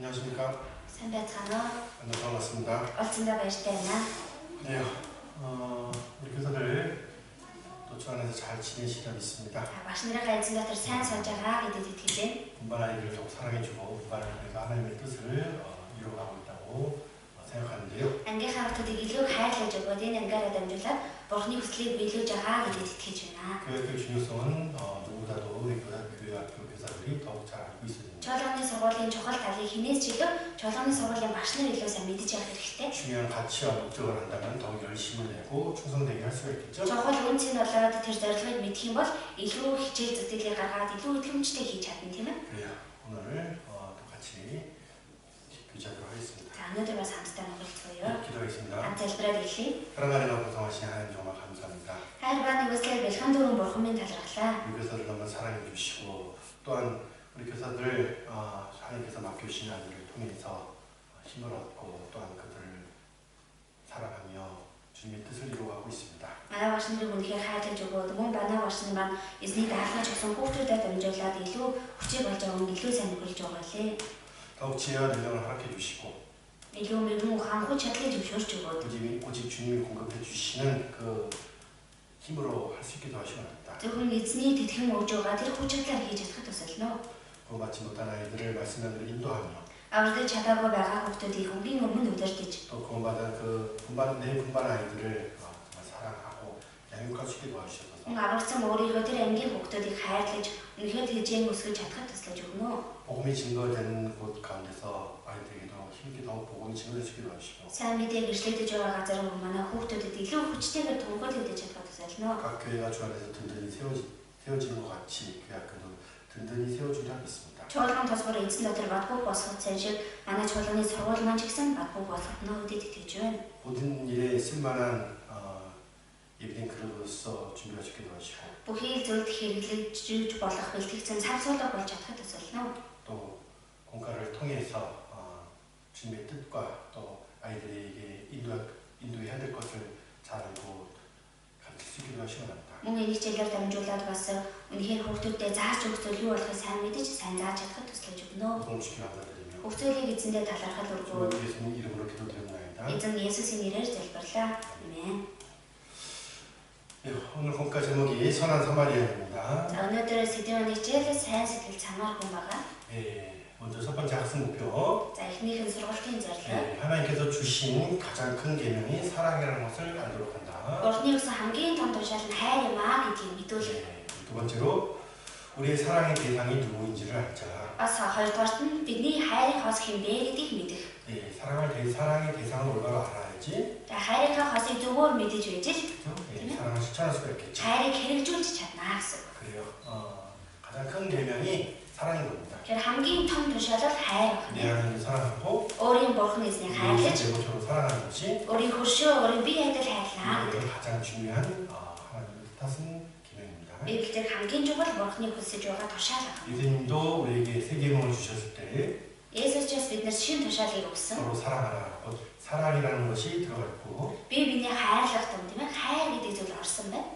안녕하십니까. 선배찬호. 반갑습니다. 어쩐다 배시대나. 네, 우리 교사들 또 주 안에서 잘 지내시려 믿습니다. 맛있는 가진 것들 산 선자가 이들이 분반 아이들을 더욱 사랑해주고 분반을 통해서 하나님의 뜻을 이루어가고 있다고 생각하는데요. 안개가 그들 일로 가야해주고 내년가라 덤들라 버니 후슬리 빌로 자가 이들이 티키주나. 교육의 중요성은 누구보다도 우리 교회학교 교사들이 더욱 잘 알고 있습니다. 저런의 서울인 저걸 달리 힘내지도 저런의 서울인 맛있는 일로 사 믿지 않을 때 중요한 가치와 목적을 한다면 더욱 열심을 내고 충성되게 할 수가 있겠죠. 저걸 үн친 올라가도 тэр зорилгыг мэдэх юм бол илүү хичээл зүтгэлээ гаргаад илүү хөдөлмөртэй хийж чадна тийм ээ. 그래요. 오늘 또 같이 교제하도록 하겠습니다. 자, 오늘도 бас хамтдаа уулзъя. 기도하겠습니다. хамт залбираад эхлэе. 사랑하는 보상하신 하나님 정말 감사합니다. хайр бааны үслээр бэлхэн дүүрэн бурхамын талархлаа. 우리 교사들 너무 사랑해 주시고 또한 우리 교사들 하나님께서 맡겨주신 아이들을 통해서 힘을 얻고 또한 그들을 사랑하며 주님의 뜻을 이루어가고 있습니다. Манай багшныг үнэхээр хайрлаж өгөөд мөн манай багшны маань эзний даалгавар өгсөн хүүхдүүдэд дамжуулаад илүү хүчтэй болж байгаа юм илүү сайн нөхөрлж байгаа лээ. 더욱 지혜와 능력을 허락해 주시고 илүү мэрэгэн ухаанхуй чадлыг зөвшөөрч өгөөд 오직 주님이 공급해 주시는 그 힘으로 할 수 있게 도와주시기 바랍니다. зөвхөн эзний тэтгэн өгж байгаа тэр хүч чадлаар хийж чадахад тусална. 구원받지 못한 아이들을 말씀대로 인도하며 Аврагдаж чадаагүй байгаа хүүхдүүдийг өнгийн өмнө удирдах. 또 구원받은 그 내 분반 아이들을 정말 사랑하고 양육할 수 있게 도와주셔서 Аврагдсан өөрийнхөө тэр ангийн хүүхдүүдийг хайрлаж үнэхээр тэжээн өсгөж чадахад туслаж өгнө. 복음이 증거되는 곳 가운데서 아이들에게도 힘있게 더욱 복음이 증거될 수 있게 도와주시고 Сайн мэдээг ишлэгдэж байгаа газар манай хүүхдүүдэд илүү хүчтэйгээр тунхаглаж чадахад туслана. 각 교회가 주 안에서 든든히 세워지는 것 같이 그 학교도 든든히 세워주려 믿습니다. Чуулган тусгаар эзэн дотор батбуг босгох цай шиг манай чуулганы сургууль маань ч гэсэн батбуг босгох нөхөдөд итгэж байна. 모든 일에 쓸만한 예비된 그릇으로서 준비가 좋게 도와주시고 Бүхий л зүйлд хэрэглэж болох бэлтгэгдсэн савсуулга болж чадахад туслана. 또 공과를 통해서 주님의 뜻과 또 아이들에게 인도해야 될 것을 잘 알고 가르칠 수 있게 도와주시기 바랍니다. Мөн энэ хичээлээр дамжуулаад бас үнэхээр хүүхдүүдэд зааж өгөх зүйл юу болохыг сайн мэдэж сайн зааж чадахад туслаж өгнө. 너무 주께 감사드리며 Хүүхдүүдийг эзэндээ талархал өргөө. 예수님 이름으로 기도드립니다. Эзэн Есүсийн нэрээр залбирлаа. Амен. 오늘 본가 제목이 선한 사마리아입니다. За өнөөдөр сэдвийн хичээл сайн сэтгэл чанар хүн байгаа. 먼저 첫 번째 학습 목표. За эхнийх нь сургалтын зорилго. 하나님께서 주신 가장 큰 계명이 사랑이라는 것을 알도록 한다. Бурхны өгсөн хамгийн том тушаал нь хайр юм аа гэдгийг мэдүүлэх. 두 번째로 우리의 사랑의 대상이 누구인지를 알자. Бас хоёрдугаарт нь бидний хайрыг хос хэмбэ гэдгийг мэдэх. 사랑의 대상을 올바로 알아야지. За хайрынхаа хосыг зөвөр мэдэж байж л 사랑을 실천할 수가 있겠죠. хайрыг хэрэгжүүлж чадна гэсэн. 그래요. 가장 큰 계명이 사랑인 겁니다. Тэгэхээр хамгийн том тушаал бол хайр 내 байна. 하나님을 사랑하고 Өөрийн бурхан эзнийг хайрлаж, 내 모처럼 사랑하는 것이 өөрийн хөршөө, өөрийн бие адил хайрлаа гэдэг. 가장 중요한 하나님의 뜻은 계명입니다. Библиэр хамгийн чухал бурхныг хүсэж байгаа тушаал байна. 예수님도 우리에게 새 계명을 주셨을 때 Есүс ч бас биднэрт шинэ тушаалыг өгсөн. 서로 사랑하라. 사랑이라는 것이 들어가 있고 Би биний хайрлах том тийм ээ хайр гэдэг зүйл орсон байна.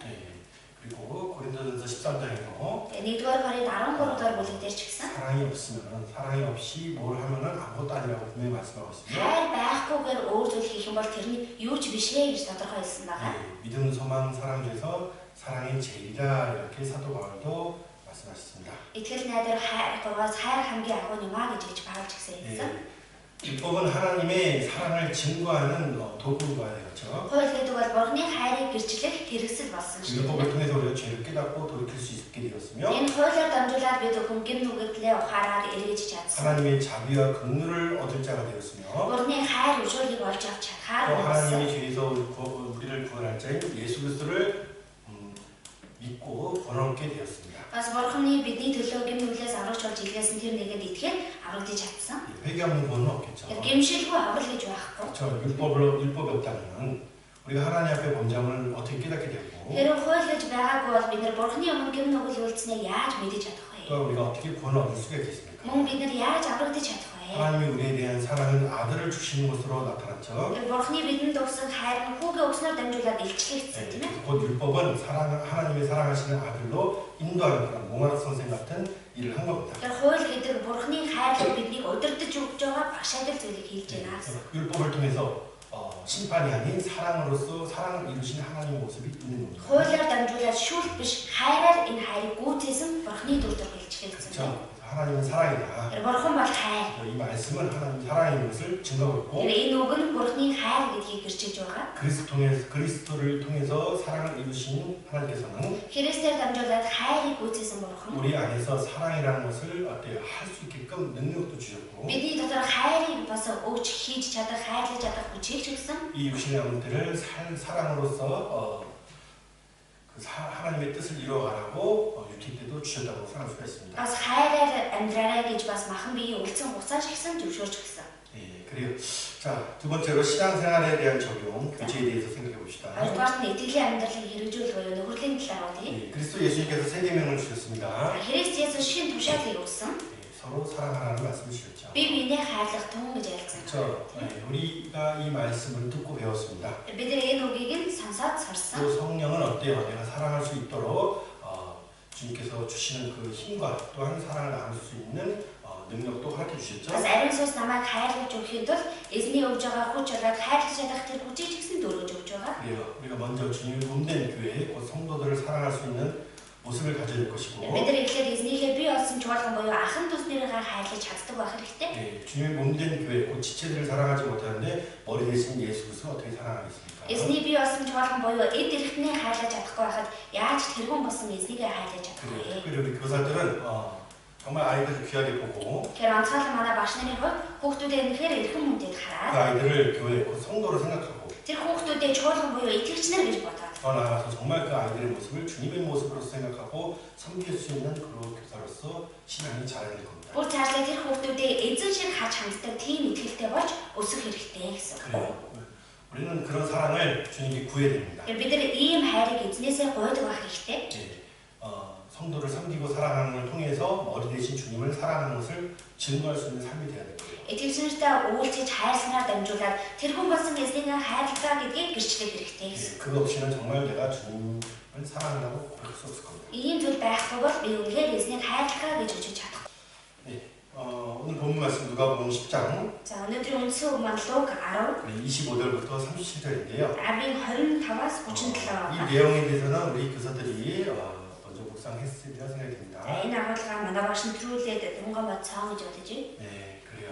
그리고 고린도전서 13장에도 Тэгээ 1-р Коринт 13 дугаар бүлэг дээр ч гэсэн 사랑이 없이 뭘 하면은 아무것도 아니라고 분명히 말씀하고 있습니다. хайр байхгүйгээр өөр зүйл хийх юм бол тэрний юу ч биш ээ гэж тодорхойлсон байгаа. 믿음, 소망, 사랑 중에서 사랑이 제일이다 이렇게 사도 바울도 말씀하셨습니다. Итгэл найдвар хайр гурваас хайр хамгийн агуу юм аа гэж Паул ч гэсэн хэлсэн. 율법은 하나님의 사랑을 증거하는 도구가 되었죠. Хууль гэдэг бол бурхны хайрыг гэрчлэх хэрэгсэл болсон шүү. 율법을 통해서 우리가 죄를 깨닫고 돌이킬 수 있게 되었으며 Энэ хуулиар дамжуулаад бид хүн гин нүгэдлээ ухаараад эргэж чадсан. 하나님의 자비와 긍휼을 얻을 자가 되었으며 Бурхны хайр өшөөлийг олж авч 또 чадхаар болсон. 하나님의 죄에서 우리를 구원할 자인 예수 그리스도를 믿고 구원 얻게 되었습니다. Бас бурхны бидний төлөө гин нүглээс аврагч болж илгээсэн тэр нэгэнд итгэхэд аврагдаж чадсан. 회개 없는 구원은 없겠죠. Гимшилгүй аврал гэж байхгүй. 율법이 없다면 우리가 하나님 앞에 범죄함을 어떻게 깨닫게 되고 Хэрэг хууль гэж байгаагүй бол бид нар бурхны өмнө гин нүгэл үйлцнийг яаж мэдэж чадах вэ? 또 우리가 어떻게 구원을 얻을 수가 있겠습니까? Мөн бид нар яаж аврагдаж чадах вэ? 하나님이 우리에 대한 사랑은 아들을 주시는 것으로 나타났죠. Бурхны бидэнд өгсөн хайр нь хүүгээ өгснөөр дамжуулаад илчлэгдсэн тийм ээ. 곧 율법은 하나님의 사랑하시는 아들로 인도하는 그런 몽환 선생 같은 일을 한 겁니다. Тэр хууль гэдэг бурхны хайрлыг биднийг удирдах өгч байгаа багшаадал зүйлийг хийж байна. 율법을 통해서 심판이 아닌 사랑으로서 사랑을 이루시는 하나님의 모습이 있는 겁니다. Хуулиар дамжуулаад шүүлт биш хайраар энэ хайрыг гүйцээсэн Бурхны дүр төрх хэлчихсэн. 그렇죠? 하나님은 사랑이다. Бурхан бол хайр. 이 말씀은 하나님 사랑인 것을 증거하고 있고 Энэ үг нь Бурхны хайр гэдгийг гэрчилж байгаа. 그리스도를 통해서 사랑을 이루신 하나님께서는 Христээр дамжуулаад хайрыг гүйцээсэн Бурхан 우리 안에서 사랑이라는 것을 어때요? 할 수 있게끔 능력도 주셨고 бидний дотор хайрыг бас өгч хийж чадах, хайрлаж чадах хүчийг ч өгсөн. 이 육신의 영들을 사랑으로서 하나님의 뜻을 이루어가라고 유티 때도 주셨다고 생각할 수가 있습니다. Бас хайраар амьдраарай гэж бас махан биеийн үлдсэн хугацаа шигсэн зөвшөөрч өгсөн. 예, 그래요. 자, 두 번째로 신앙생활에 대한 적용, 교제에 대해서 생각해 봅시다. Хоёрдугаарт нь итгэлийн амьдралыг хэрэгжүүлэх буюу нөхөрлийн талаар бодъё. 예, 그리스도 예수님께서 세 계명을 주셨습니다. Христ Есүс шин тушаалыг өгсөн. 예, 서로 사랑하라는 말씀을 주셨죠. Би биенээ хайрлах тун гэж ялцсан. 그렇죠. 예, 우리가 이 말씀을 듣고 배웠습니다. Бид энэ үгийг нь сонсоод сурсан. 또 성령은 어때요? 내가 사랑할 수 있도록 주님께서 주시는 그 힘과 또한 사랑을 나눌 수 있는 능력도 가르쳐 주셨죠. Бас ариун сүнс намайг хайрлаж өгөхэд бол эзний өгж байгаа хүч болоод хайрлаж чадах тэр хүчийг ч гэсэн дөрвөж өгч байгаа. 그래요. 우리가 먼저 주님의 몸된 교회, 곧 성도들을 사랑할 수 있는 모습을 가져야 될 것이고. Бид нар эхлээд эзнийхээ бий болсон чуулган буюу ахын дүүснэрээ хайрлаж чаддаг байх хэрэгтэй. 예, 주님의 몸된 교회, 곧 지체들을 사랑하지 못하는데 머리 대신 예수 그리스도를 어떻게 사랑하겠습니까? Эзний бий болсон чуулган буюу эд эрхтний хайрлаж чадахгүй байхад яаж тэрхүүн болсон эзнийгээ хайрлаж чадах вэ? 특별히 우리 교사들은 정말 아이들을 귀하게 보고 Тэгэхээр онцгойлон манай багш нарын хувьд хүүхдүүдээ үнэхээр эрхэм мөндөд 그 хараад 아이들을 교회, 곧 성도로 생각하고 тэр хүүхдүүдээ чуулган буюу итгэгчнэр гэж бодоод 더 나아가서 정말 그 아이들의 모습을 주님의 모습으로 생각하고 섬길 수 있는 그런 교사로서 신앙이 자라야 될 겁니다. бүр цаашлаа тэр хүүхдүүдээ эзэн шиг харж ханддаг тийм итгэлтэй болж өсөх хэрэгтэй гэсэн. 그래요. 우리는 그런 사랑을 주님께 구해야 됩니다. Бид нар ийм хайрыг эзнээсээ гуйдаг байх хэрэгтэй. 예, 성도를 섬기고 사랑하는 걸 통해서 머리 대신 주님을 사랑하는 것을 증거할 수 있는 삶이 되어야 될 거예요. Итгэгчнэртэй уулзаж хайрласнаар дамжуулаад тэрхүүн болсон эзнийг хайрлаа гэдгийг гэрчлэх хэрэгтэй гэсэн. 예, 그거 없이는 정말 내가 주님을 사랑한다고 고백할 수 없을 겁니다. Ийм зүйл байхгүй бол би үнэхээр эзнийг хайрлаа гэж үжиж чадах. 오늘 본문 말씀 누가복음 10장 За өнөөдрийн үндсэн үг маань Луг 10 25절부터 37절인데요. Абийн 25-аас 37. 이 내용에 대해서는 우리 교사들이 먼저 묵상했으리라 생각이 듭니다. За энэ агуулга манай багш нь төрүүлээд дунган бод цаан гэж бодож байна. 네, 그래요.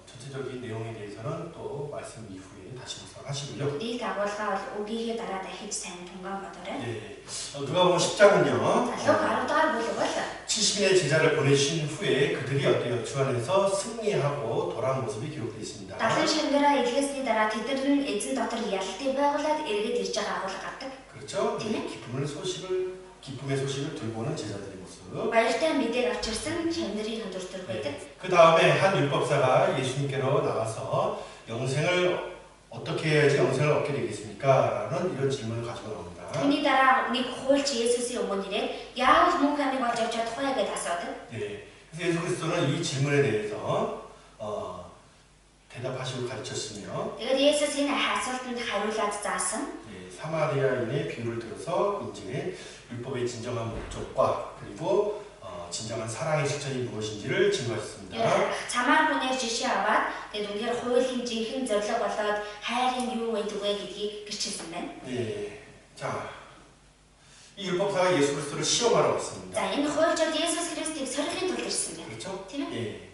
전체적인 내용에 대해서는 또 말씀 이후에 다시 묵상하시고요. Ийг агуулга бол үгийнхээ дараа дахиж сайн дунган бодоорой. 네, 누가복음 10장은요. За Луг 10 дахь бүлэг бол 70인의 제자를 보내신 후에 그들이 어때요? 주 안에서 승리하고 돌아온 모습이 기록되어 있습니다. 70 шимгэраа илгээсний дараа тэд нь эзэн дотор ялалтыг байгуулад эргээд ирж байгаа агуулга гардаг. 그렇죠? 네, 기쁨의 소식을 들고 오는 제자들의 모습. Баяртай мэдээг авчирсан шимнэрийн хөндөртөр байдаг. 그 다음에 한 율법사가 예수님께로 나와서 영생을 어떻게 해야지 영생을 얻게 되겠습니까? 라는 이런 질문을 가지고 나옵니다. Түүний дараа нэг хуульч Есүсийн өмнө ирээд яавал мөнх амийг олж авч чадах вэ гэж асуудаг. 네, 그래서 예수 그리스도는 이 질문에 대해서 대답하시고 가르쳤으며 Тэгээд Есүс энэ асуултанд хариулаад заасан. 사마리아인의 비유를 들어서 이제 율법의 진정한 목적과 그리고 진정한 사랑의 실천이 무엇인지를 증거했습니다. Цамаар хүнээр жишээ аваад тэгээд үнээр хуулийн жинхэнэ зорилго болоод хайрын юу байдаг вэ гэдгийг гэрчилсэн байна. 네, 자, 이 율법사가 예수 그리스도를 시험하러 왔습니다. За энэ хуульчид Есүс Христийг сорихын тулд ирсэн байна. 그렇죠? Тийм ээ. 예,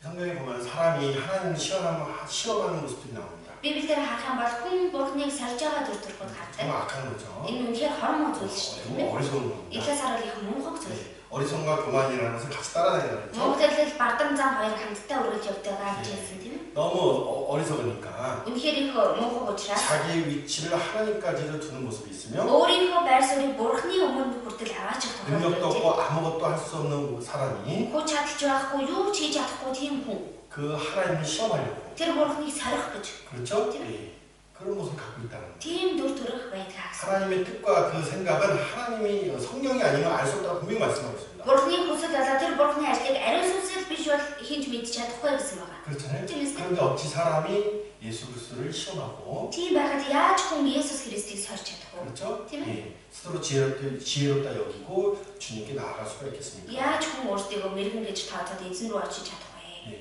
성경에 보면 사람이 하나님을 시험하는 모습들이 나옵니다. Библиэр харах юм бол хүн Бурхныг сорж байгаа төр төрхөд хардаг. 정말 악한 거죠. Энэ үнээр хормоо зүйл шүү дээ. 너무 어리석은 겁니다. Илээс харуул их мунхаг зүйл. 어리석음과 교만이라는 것을 같이 따라다니는 거죠. Монголд бардам зам хоёр хамтдаа өргөж явдаг гэж хэлсэн тийм ээ. 너무 어리석으니까 Үнэхээр их мунхаг учраас 자기 위치를 하나님까지도 두는 모습이 있으며 өөрийнхөө байр суурийг Бурхны өмнө хүртэл аваачих 능력도 тохиолдол. 없고 아무것도 할 수 없는 사람이 Хүч чадалж байхгүй, юу ч хийж чадахгүй тийм хүн. 그 하나님을 시험하려고 Тэр Бурхныг сорих гэж. 그렇죠? 예, 그런 모습을 갖고 있다는 거예요. Тийм дүр төрх байдаг. 하나님의 뜻과 그 생각은 하나님이 성령이 아니면 알 수 없다고 분명히 말씀하고 있습니다. Бурхны хүсэл болоо тэр Бурхны ажлыг ариун сүнсэл биш бол хинч мэдж чадахгүй гэсэн байгаа. 그렇잖아요. Тийм ээ. 그런데 어찌 사람이 예수 그리스도를 시험하고 Тийм байхад яаж хүн Есүс Христийг сорж чадах вэ? 그렇죠? тийм ээ. 예, 스스로 지혜롭다 여기고 주님께 나아갈 수가 있겠습니까? Яаж хүн өөртөө мэрэгэн гэж тооцоод эзэн рүү очиж чадах вэ? 예,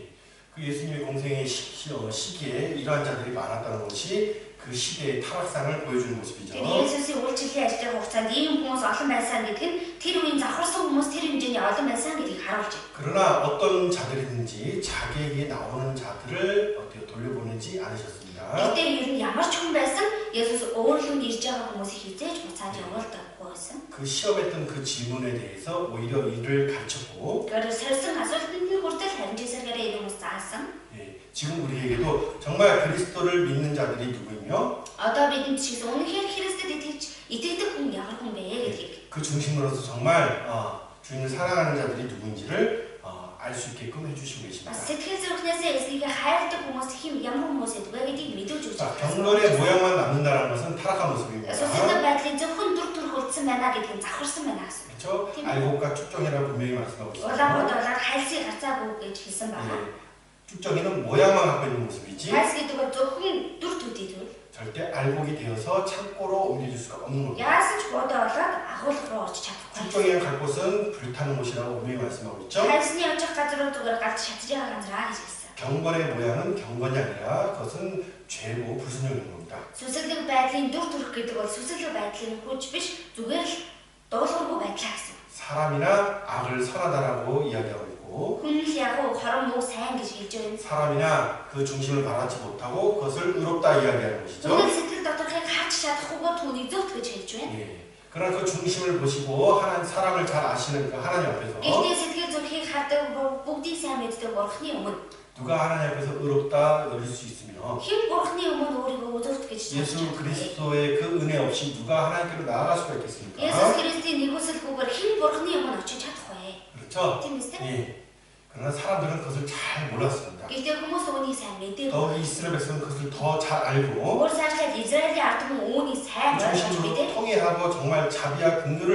그 예수님의 공생의 시기에 이러한 자들이 많았다는 것이 그 시대의 타락상을 보여주는 모습이죠. Тэгээд Есүсийн үйлчлэлийн ажлын хугацаанд ийм хүмүүс олон байсан гэдэг нь тэр үеийн завхарсан хүмүүс тэр хэмжээний олон байсан гэдгийг харуулж байна. 그러나 어떤 자들이든지 자기에게 나오는 자들을 어떻게 돌려보내지 않으셨습니다. Гэтэ ер нь ямар ч хүн байсан Есүс өөрлөнд ирж байгаа хүмүүсийг хизээж буцааж явуулдаггүй байсан. 그 시험했던 그 질문에 대해서 오히려 이를 가르쳤고 그래서 설성 асуултанд нь хүртэл хариуцлагаараа энэ хүмүүс заасан. 예, 지금 우리에게도 정말 그리스도를 믿는 자들이 누구이며 Одоо бидэнд ч гэсэн үнэхээр Христэд итгэдэг хүн ямар хүн бэ гэдгийг 그 중심으로서 정말 주님을 사랑하는 자들이 누구인지를 알 수 있게끔 해주시고 계십니다. сэтгэл зүрхнээсээ эзнийг хайрдаг хүмүүс хэм ямар хүмүүс гэдэг вэ гэдгийг мэдүүлж өгч байна. 경건의 모양만 남는다는 것은 타락한 모습입니다. Сүсэлдэг байдлын зөвхөн дүр төрх үлдсэн байна гэдгийг завхарсан байна гэсэн. 그렇죠? 알곡과 축정이라고 분명히 말씀하고 있습니다. Улаангуудаар хайсыг гарцаагүй гэж хэлсэн байна. 축정이는 모양만 갖고 있는 모습이지 Хайс гэдэг нь зөвхөн дүр төдий зүйл. 절대 알곡이 되어서 창고로 옮겨질 수가 없는 겁니다. Яасан ч бодоо болоод агуулга руу орж чадахгүй. 축정이 갈 곳은 불타는 곳이라고 분명히 말씀하고 있죠. Хайсны явж газруу зүгээр гарч шатж байгаа газраа гэж хэлсэн. 경건의 모양은 경건이 아니라 그것은 죄고 불순종인 겁니다. Сүсэлдэг байдлын дүр төрх гэдэг бол сүсэлдэг байдлын хүч биш зүгээр л дуулуургүй байдлаа гэсэн. 사람이나 악을 선하다라고 이야기하고 있고 Хүн л яг хорон муу сайн гэж хэлж байна. 사람이나 그 중심을 바라지 못하고 그것을 의롭다 이야기하는 것이죠. Үнэн сэтгэл доторхыг харж чадахгүйгээр түүнийг зөвхт гэж хэлж байна. 예. 그러나 그 중심을 보시고 하나님 사람을 잘 아시는 그 하나님 앞에서 Гэхдээ сэтгэл зүрхийг хардаг бүгдийг сайн мэддэг Бурхны өмнө 누가 하나님 앞에서 의롭다 여길 수 있으며 хэн Бурхны өмнө өөрийгөө зөвхт гэж 예수 хэлж 그리스도의 그 은혜 없이 누가 하나님께로 나아갈 수가 있겠습니까? Есүс Христийн нэгүсэлгүйгээр хэн Бурхны өмнө очиж чадах вэ? 그렇죠? Тийм үү? 예. 그러나 사람들은 그것을 잘 몰랐습니다. Гэхдээ хүмүүс үүнийг сайн мэдээгүй. 더 이스라엘 백성은 그것을 더 잘 알고 Өөр сайжлаад Израилийн ард түмэн үүнийг сайн 그 ойлгож 중심으로 мэдээ. 통일하고 정말 자비와 긍휼을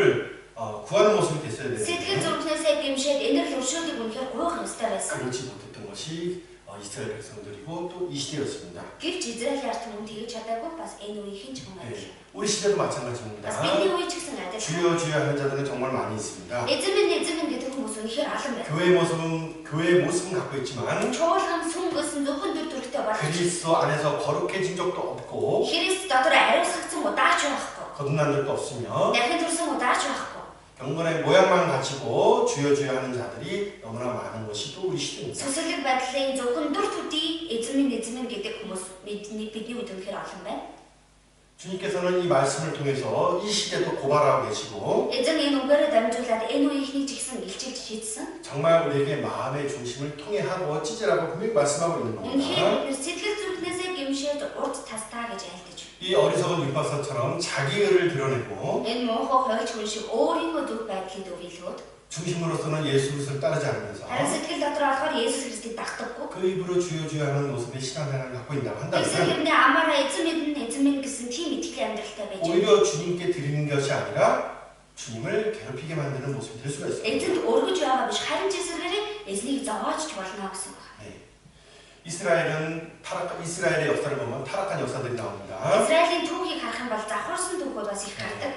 구하는 모습이 됐어야 Сэтгэл 되는데 зүрхнээсээ гэмшээд энэрл өршөөлийг үнэхээр гуйх ёстой байсан. 그렇지 못했던 것이 이스라엘 백성들이고 또 이 시대였습니다. Гэвч Израилийн ард түмэн тэгж чадаагүй бас энэ үеийн хэн ч хүн адил. 예. 우리 시대도 마찬가지입니다. Бас бидний үе ч гэсэн адил. 주여 주여 하는 자들은 정말 많이 있습니다. Эзэмэн гэдэг хүмүүс үнэхээр олон байна. 교회의 모습은 갖고 있지만 Чуулган сүм гэсэн зөвхөн дүр төрхтэй боловч 그리스도 안에서 거룩해진 적도 없고 Христ дотор ариусгагдсан удаач байхгүй. 거듭난 적도 없으며 Дахин төрсөн удаач байхгүй. 경건의 모양만 가지고 주여 주여 하는 자들이 너무나 많은 것이 또 우리 시대입니다. Сүсэлэг байдлын зөвхөн дүр төдий эзэмэн гэдэг хүмүүс бидний үед үнэхээр олон байна. 주님께서는 이 말씀을 통해서 이 시대도 고발하고 계시고 Эзэн энэ үгээрээ дамжуулаад энэ үеийнхний ч гэсэн илчилж шийдсэн. 정말 우리에게 마음의 중심을 통해하고 찢으라고 분명히 말씀하고 있는 겁니다. Үнэхээр бид сэтгэл зүрхнээсээ гэмшээд урд тастаа гэж айлтаж байна. 이 어리석은 율법사처럼 자기 의를 드러내고 Энэ муухай хойлч хүн шиг өөрийнхөө дүр байдлыг өвлөөд 중심으로서는 예수 그리스도를 따르지 않으면서 харин сэтгэл дотор болохоор Есүс Христийг дагдаггүй. 그 입으로 주여 주여 하는 모습의 신앙생활을 갖고 있다고 Тэгсэн 한다면 хэрнээ амаараа эзэмэн гэсэн тийм итгэлийн амьдралтай байж байна. 오히려 주님께 드리는 것이 아니라 주님을 괴롭히게 만드는 모습이 될 수가 있습니다. Эзэнд өргөж байгаа биш харин ч эсрэгээрээ эзнийг зовоож болно гэсэн байна. 이스라엘의 역사를 보면 타락한 역사들이 나옵니다. Израилийн түүхийг харах юм бол завхарсан түүхүүд бас их гардаг.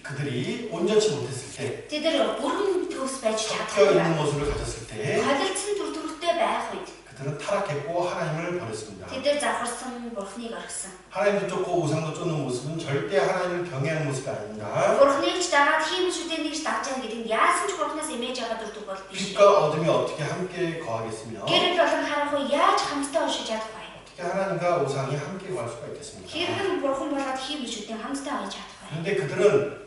그들이 온전치 못했을 때, Тэдэр бүрэн төгс байж 섞여 чадахгүй. 있는 모습을 가졌을 때, Холилдсон дүр төрхтэй байх үед 그들은 타락했고 하나님을 버렸습니다. тэдэр завхарсан Бурхныг орхисон. 하나님도 쫓고 우상도 쫓는 모습은 절대 하나님을 경외하는 모습이 아닙니다. Бурхныг ч дагаад хийм шүдэн нэгж давж байгаа гэдэг нь яасан ч Бурхнаас эмээж байгаа дүр төрх бол биш. 빛과 어둠이 어떻게 함께 거하겠으며 Гэрэл болон харахгүй яаж хамтдаа уншиж чадах вэ? 어떻게 하나님과 우상이 함께 거할 수가 있겠습니까? Хэрхэн Бурхан болоод хийм шүдэн хамтдаа уншиж чадах вэ? 그런데 그들은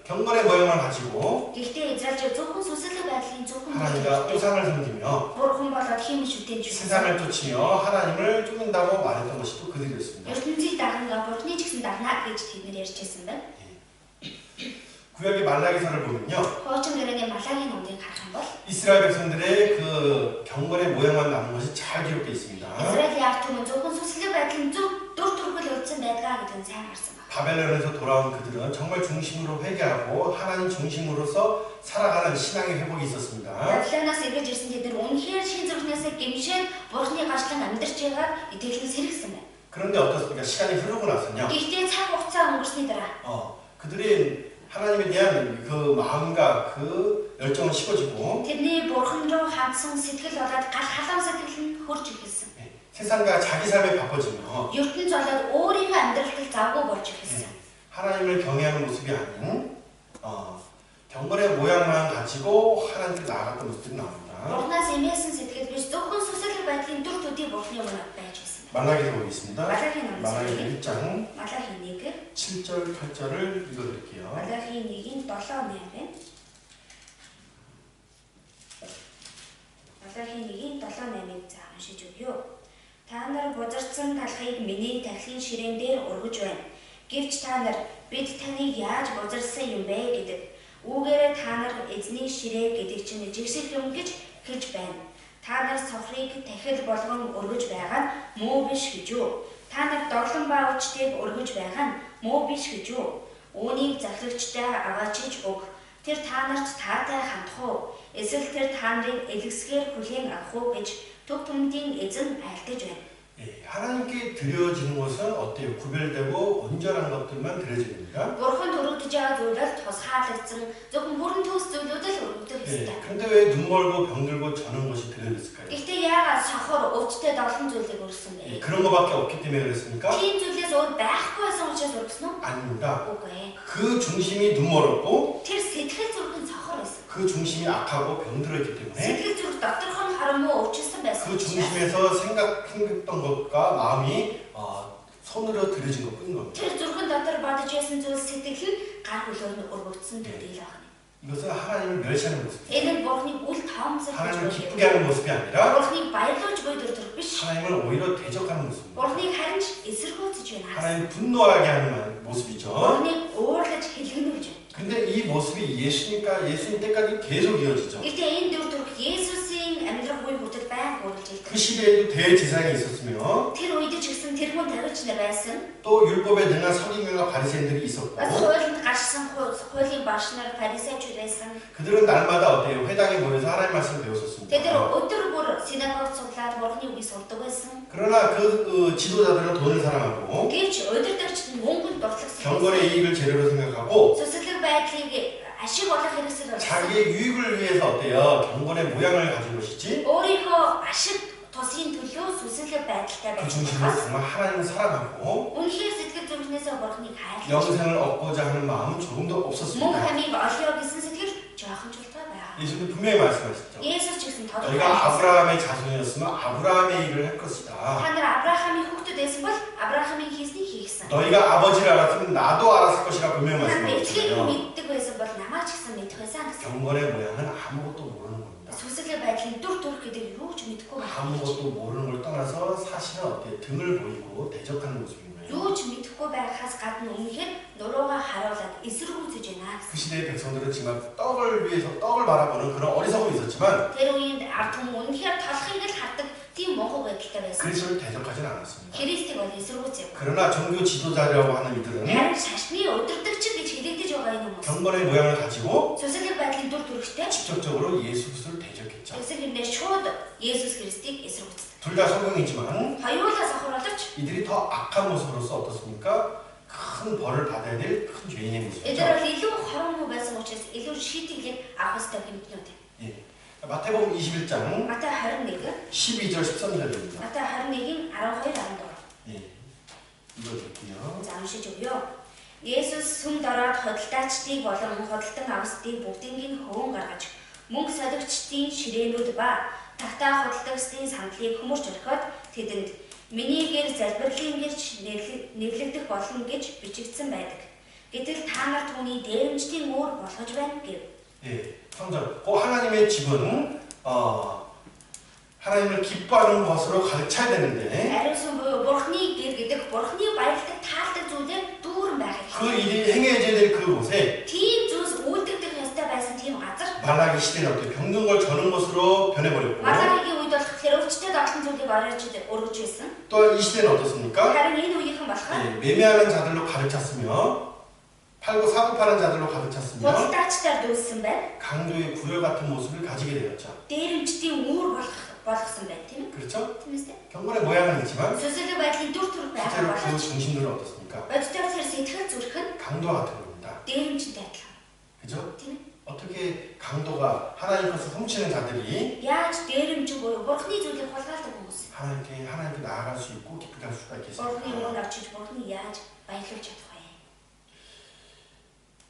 경건의 모양만 가지고 Гэхдээ Израильчууд зөвхөн сүсэлэг байдлын зөвхөн 하나님과 우상을 섬기며 Бурхан болоод хийм шүдэн шүү. 세상을 쫓으며 하나님을 쫓는다고 말했던 것이 또 그들이었습니다. ертөнцийг дагнгаа Бурхны ч гэсэн дагнаа гэж тэд нэр ярьж байсан байна. 구약의 말라기서를 보면요, Хуучин гэрээний Малагийн номыг харах юм бол 이스라엘 백성들의 그 경건의 모양만 남은 것이 잘 기록되어 있습니다. Израилийн ард түмэн зөвхөн сүсэлэг байдлын зөв дүр төрхөл үлдсэн байдгаа гэдэг нь сайн харсан байна. 바벨론에서 돌아온 그들은 정말 중심으로 회개하고 하나님 중심으로서 살아가는 신앙의 회복이 있었습니다. Бабилоноос эргэж ирсэн тэд нар үнэхээр шин зүрхнээсээ сэтгэл гэмшээд бурхны гачлан амьдарч байгаад итгэлэн сэргсэн байна. 그런데 어떻습니까? 시간이 흐르고 나서요. Гэхдээ цаг хугацаа өнгөрсний дараа 그들이 하나님에 대한 그 마음과 그 열정은 식어지고 тэрний бурхан руу хандсан сэтгэл болоод гал халуун сэтгэл нь хөрж эхэлсэн. 세상과 자기 삶에 바빠지며 ертөнц болоод өөрийнхөө амьдралд завгүй болж эхэлсэн. 하나님을 경외하는 모습이 아닌 경건의 모양만 가지고 하나님께 나아갔던 모습들이 나옵니다. Бурханаас эмээсэн сэтгэл биш зөвхөн сүсэл байдлын дүр төдий бурхны өмнө байж байсан. 말라기서 보겠습니다. 말라기 1장 Малахи 1 7절 8절을 읽어드릴게요. Малахи 1-ийн 7-8 байна. Малахи 1-ийн 7-8-ыг за уншиж өгье. Та нар бузарсан талхыг миний тархины ширээн дээр ургаж байна. Гэвч та нар бид таныг яаж бузарсан юм бэ гэдэг. Үүгээрээ та нар эзний ширээ гэдэг чинь жигсэх юм гэж хэлж байна. Та нар сохрыг тахил болгон өргөж байгаа нь муу биш гэж юу? Та нар доглон ба өвчтийг өргөж байгаа нь муу биш гэж юу? Үүнийг захирагчтай аваачиж өг. Тэр та нарт таатай хандах уу? Эсвэл тэр та нарыг элгэсгээр хүлээн авах уу гэж төв түмдийн эзэн айлтаж байна. 하나님께 드려지는 것은 어때요? 구별되고 온전한 것들만 드려집니다. Бурхан өргөдөж байгаа зүйлээр тусгаарлагдсан зөвхөн бүрэн төгс зүйлүүд л өргөдөж байна. 그런데 왜 눈 멀고 병들고 저는 것이 드려졌을까요? Гэхдээ яагаад сохор өвчтэй долон зүйлийг өргөсөн бэ? 그런 것밖에 없기 때문에 그랬습니까? Тийм зүйлээс өөр байхгүй байсан учраас өргөсөн үү? 아닙니다. Үгүй ээ. 그 중심이 눈 멀었고 Тэр сэтгэл зүрх нь сохор байсан. 그 중심이 악하고 병들었기 때문에 Сэтгэл зүрх доторх нь харамуу өвчсөн байсан. 그 중심에서 생각했던 것과 마음이 손으로 들여진 것뿐인 겁니다. Тэр зүрхэн дотор бодож байсан зүйл сэтгэл нь гар хөлөөр нь өргөгдсөн төдийл байна. 이것은 하나님을 멸시하는 모습입니다. Энэ нь Бурхныг үл таамсах гэж 하나님을 байна. 기쁘게 하는 모습이 아니라 Бурхныг баярлуулж буй дөр биш. 하나님을 오히려 대적하는 모습입니다. Бурхныг харин ч эсэргүүцэж байна. 하나님 분노하게 하는 모습이죠. Бурхныг уурлаж хэлгэнүүлж байна. 근데 이 모습이 예수님 때까지 계속 이어지죠. Гэхдээ энэ дүр төрх Есүсийн амьдрах үе хүртэл байнга үргэлж 그 ирдэг. 시대에도 대제사장이 있었으며 Тэр үед ч гэсэн тэрүүн тавьж нар байсан. 또 율법에 능한 서기관과 바리새인들이 있었고 Бас хуулинд гарсан хуулийн багш нар фарисеучуд байсан. 그들은 날마다 어때요? 회당에 모여서 하나님 말씀을 배웠었습니다. Тэд өдөр бүр синагогт суглаад Бурхны үгийг сурдаг байсан. 그러나 그 지도자들은 돈을 사랑하고 Гэвч удирдагчид мөнгөнд дуртлагсан. 경건의 이익을 재료로 생각하고 Сүсэлэг байдлыг ашиг болох хэрэгсэл болсон. 자기의 유익을 위해서 어때요? 경건의 모양을 가진 것이지 өөрийнхөө ашиг тусын төлөө сүсэлэг байдалтай 그 байж 중심으로 байгаа. 정말 하나님을 사랑하고 Үнэхээр сэтгэл зүрхнээсээ Бурхныг хайрлаж 영생을 얻고자 하는 마음은 조금도 мөн 없었습니다. хамийг олё гэсэн сэтгэл жоохон ч ултай байгаа. 예수님 분명히 말씀하셨죠. Есүс ч гэсэн тодорхой 너희가 아브라함의 자손이었으면 아브라함의 일을 할 것이다. та нар Авраамийн хүүхдүүд байсан бол Авраамийн хийснийг хийгсэн. 너희가 아버지를 알았으면 나도 알았을 것이라 분명히 Та нар эцгийг 말씀하셨어요. мэддэг байсан бол намайг ч гэсэн мэдэх байсан гэсэн. 경건의 모양은 아무것도 모르는 겁니다. Сүсэлэг байдлын дүр төрх гэдэг юу ч мэдэхгүй байх. 아무것도 모르는 걸 떠나서 사실은 어떻게 등을 보이고 대적하는 모습인 거예요. Юу ч мэдэхгүй байхаас гадна өмнөхөр нуруугаа харуулад эсэргүүцэж байна. 그 시대의 백성들은 정말 떡을 위해서 떡을 바라보는 그런 어리석음이 있었지만 Тэр үед ард түмэн үнэхээр толхыг л хардаг тийм мохоо байдалтай байсан. 그리스도를 대적하지는 않았습니다. Христийг бол эсэргүүцэв. 그러나 종교 지도자라고 하는 이들은 харин шашны удирдагч гэж хэлэгдэж байгаа энэ хүмүүс. 경건의 모양을 가지고 Сүсэлэг байдлын дүр төрхтэй 직접적으로 예수 그리스도를 대적했죠. Тэгсэн хэрнээ шууд Есүс Христийг эсэргүүцдэг. 둘 다 성경이지만 хоёулаа сохор боловч 이들이 더 악한 모습으로서 어떻습니까? 큰 벌을 받아야 될 큰 죄인의 모습이죠. эдгээр бол илүү хорон байсан учраас илүү шийтгэлийг авах ёстой гэмтнүүд. 예. 마태복음 21장 Матай 21, 12절 13절입니다. Матай 21-ийн 12, 14. 예. 읽어드릴게요. За уншиж өгье. Есүс сүмд ороод хөдөлтаачдыг болон хөдөлтөн авсдыг бүгднийг хөвөн гаргаж мөнгө солигчдын ширээнүүд ба тагтаа хөдөлтөгчдийн сандлыг хөмөрч орхиод тэдэнд миний гэр залбирлын гэрч нэрлэгдэх болно гэж бичигдсэн байдаг. Гэтэл та нар түүний дээрэмчдийн өөр болгож байна гэв. 예. 3절. 그 하나님의 집은 하나님을 기뻐하는 것으로 가득 차야 되는데 Ариун буюу Бурхны гэр гэдэг Бурхны баярлалд таалдаг зүйлээр дүүрэн байх 그 хэрэгтэй. 일이 행해져야 될 그곳에 Тийм зүйлс үйлдэгдэх ёстой байсан тийм газар 말라기 시대는 어떻게 병든 걸 저는 것으로 변해버렸고 Малахигийн үед болох тэр өвчтөд олон зүйлийг өргөж байсан. 또 이 시대는 어떻습니까? харин энэ үеийнхэн болохоор 예, 매매하는 자들로 가득 찼으며 팔고 사고 파는 자들로 가득 찼으며 худалдаачдаар дүүссэн байна. 강도의 구열 같은 모습을 가지게 되었죠. Дээрэмчдийн үүр болгосон байна тийм. 얼굴의 모양은 있지만 Сүнслэг байдлын дүр төрх байгаа 실제로 그 боловч 중심들은 어떻습니까? бодитоор тэр сэтгэл зүрх нь 강도와 같은 겁니다. дээрэмчтэй адилхан. 그죠? Тийм ээ. 어떻게 강도가 하나님 것을 훔치는 자들이 Яаж дээрэмч буюу бурхны зүйлийг хулгайлдаг хүмүүс 하나님께 나아갈 수 있고 깊이 갈 수가 бурхны 있겠습니까? өмнө очиж бурхны яаж баярлуулж чадах вэ?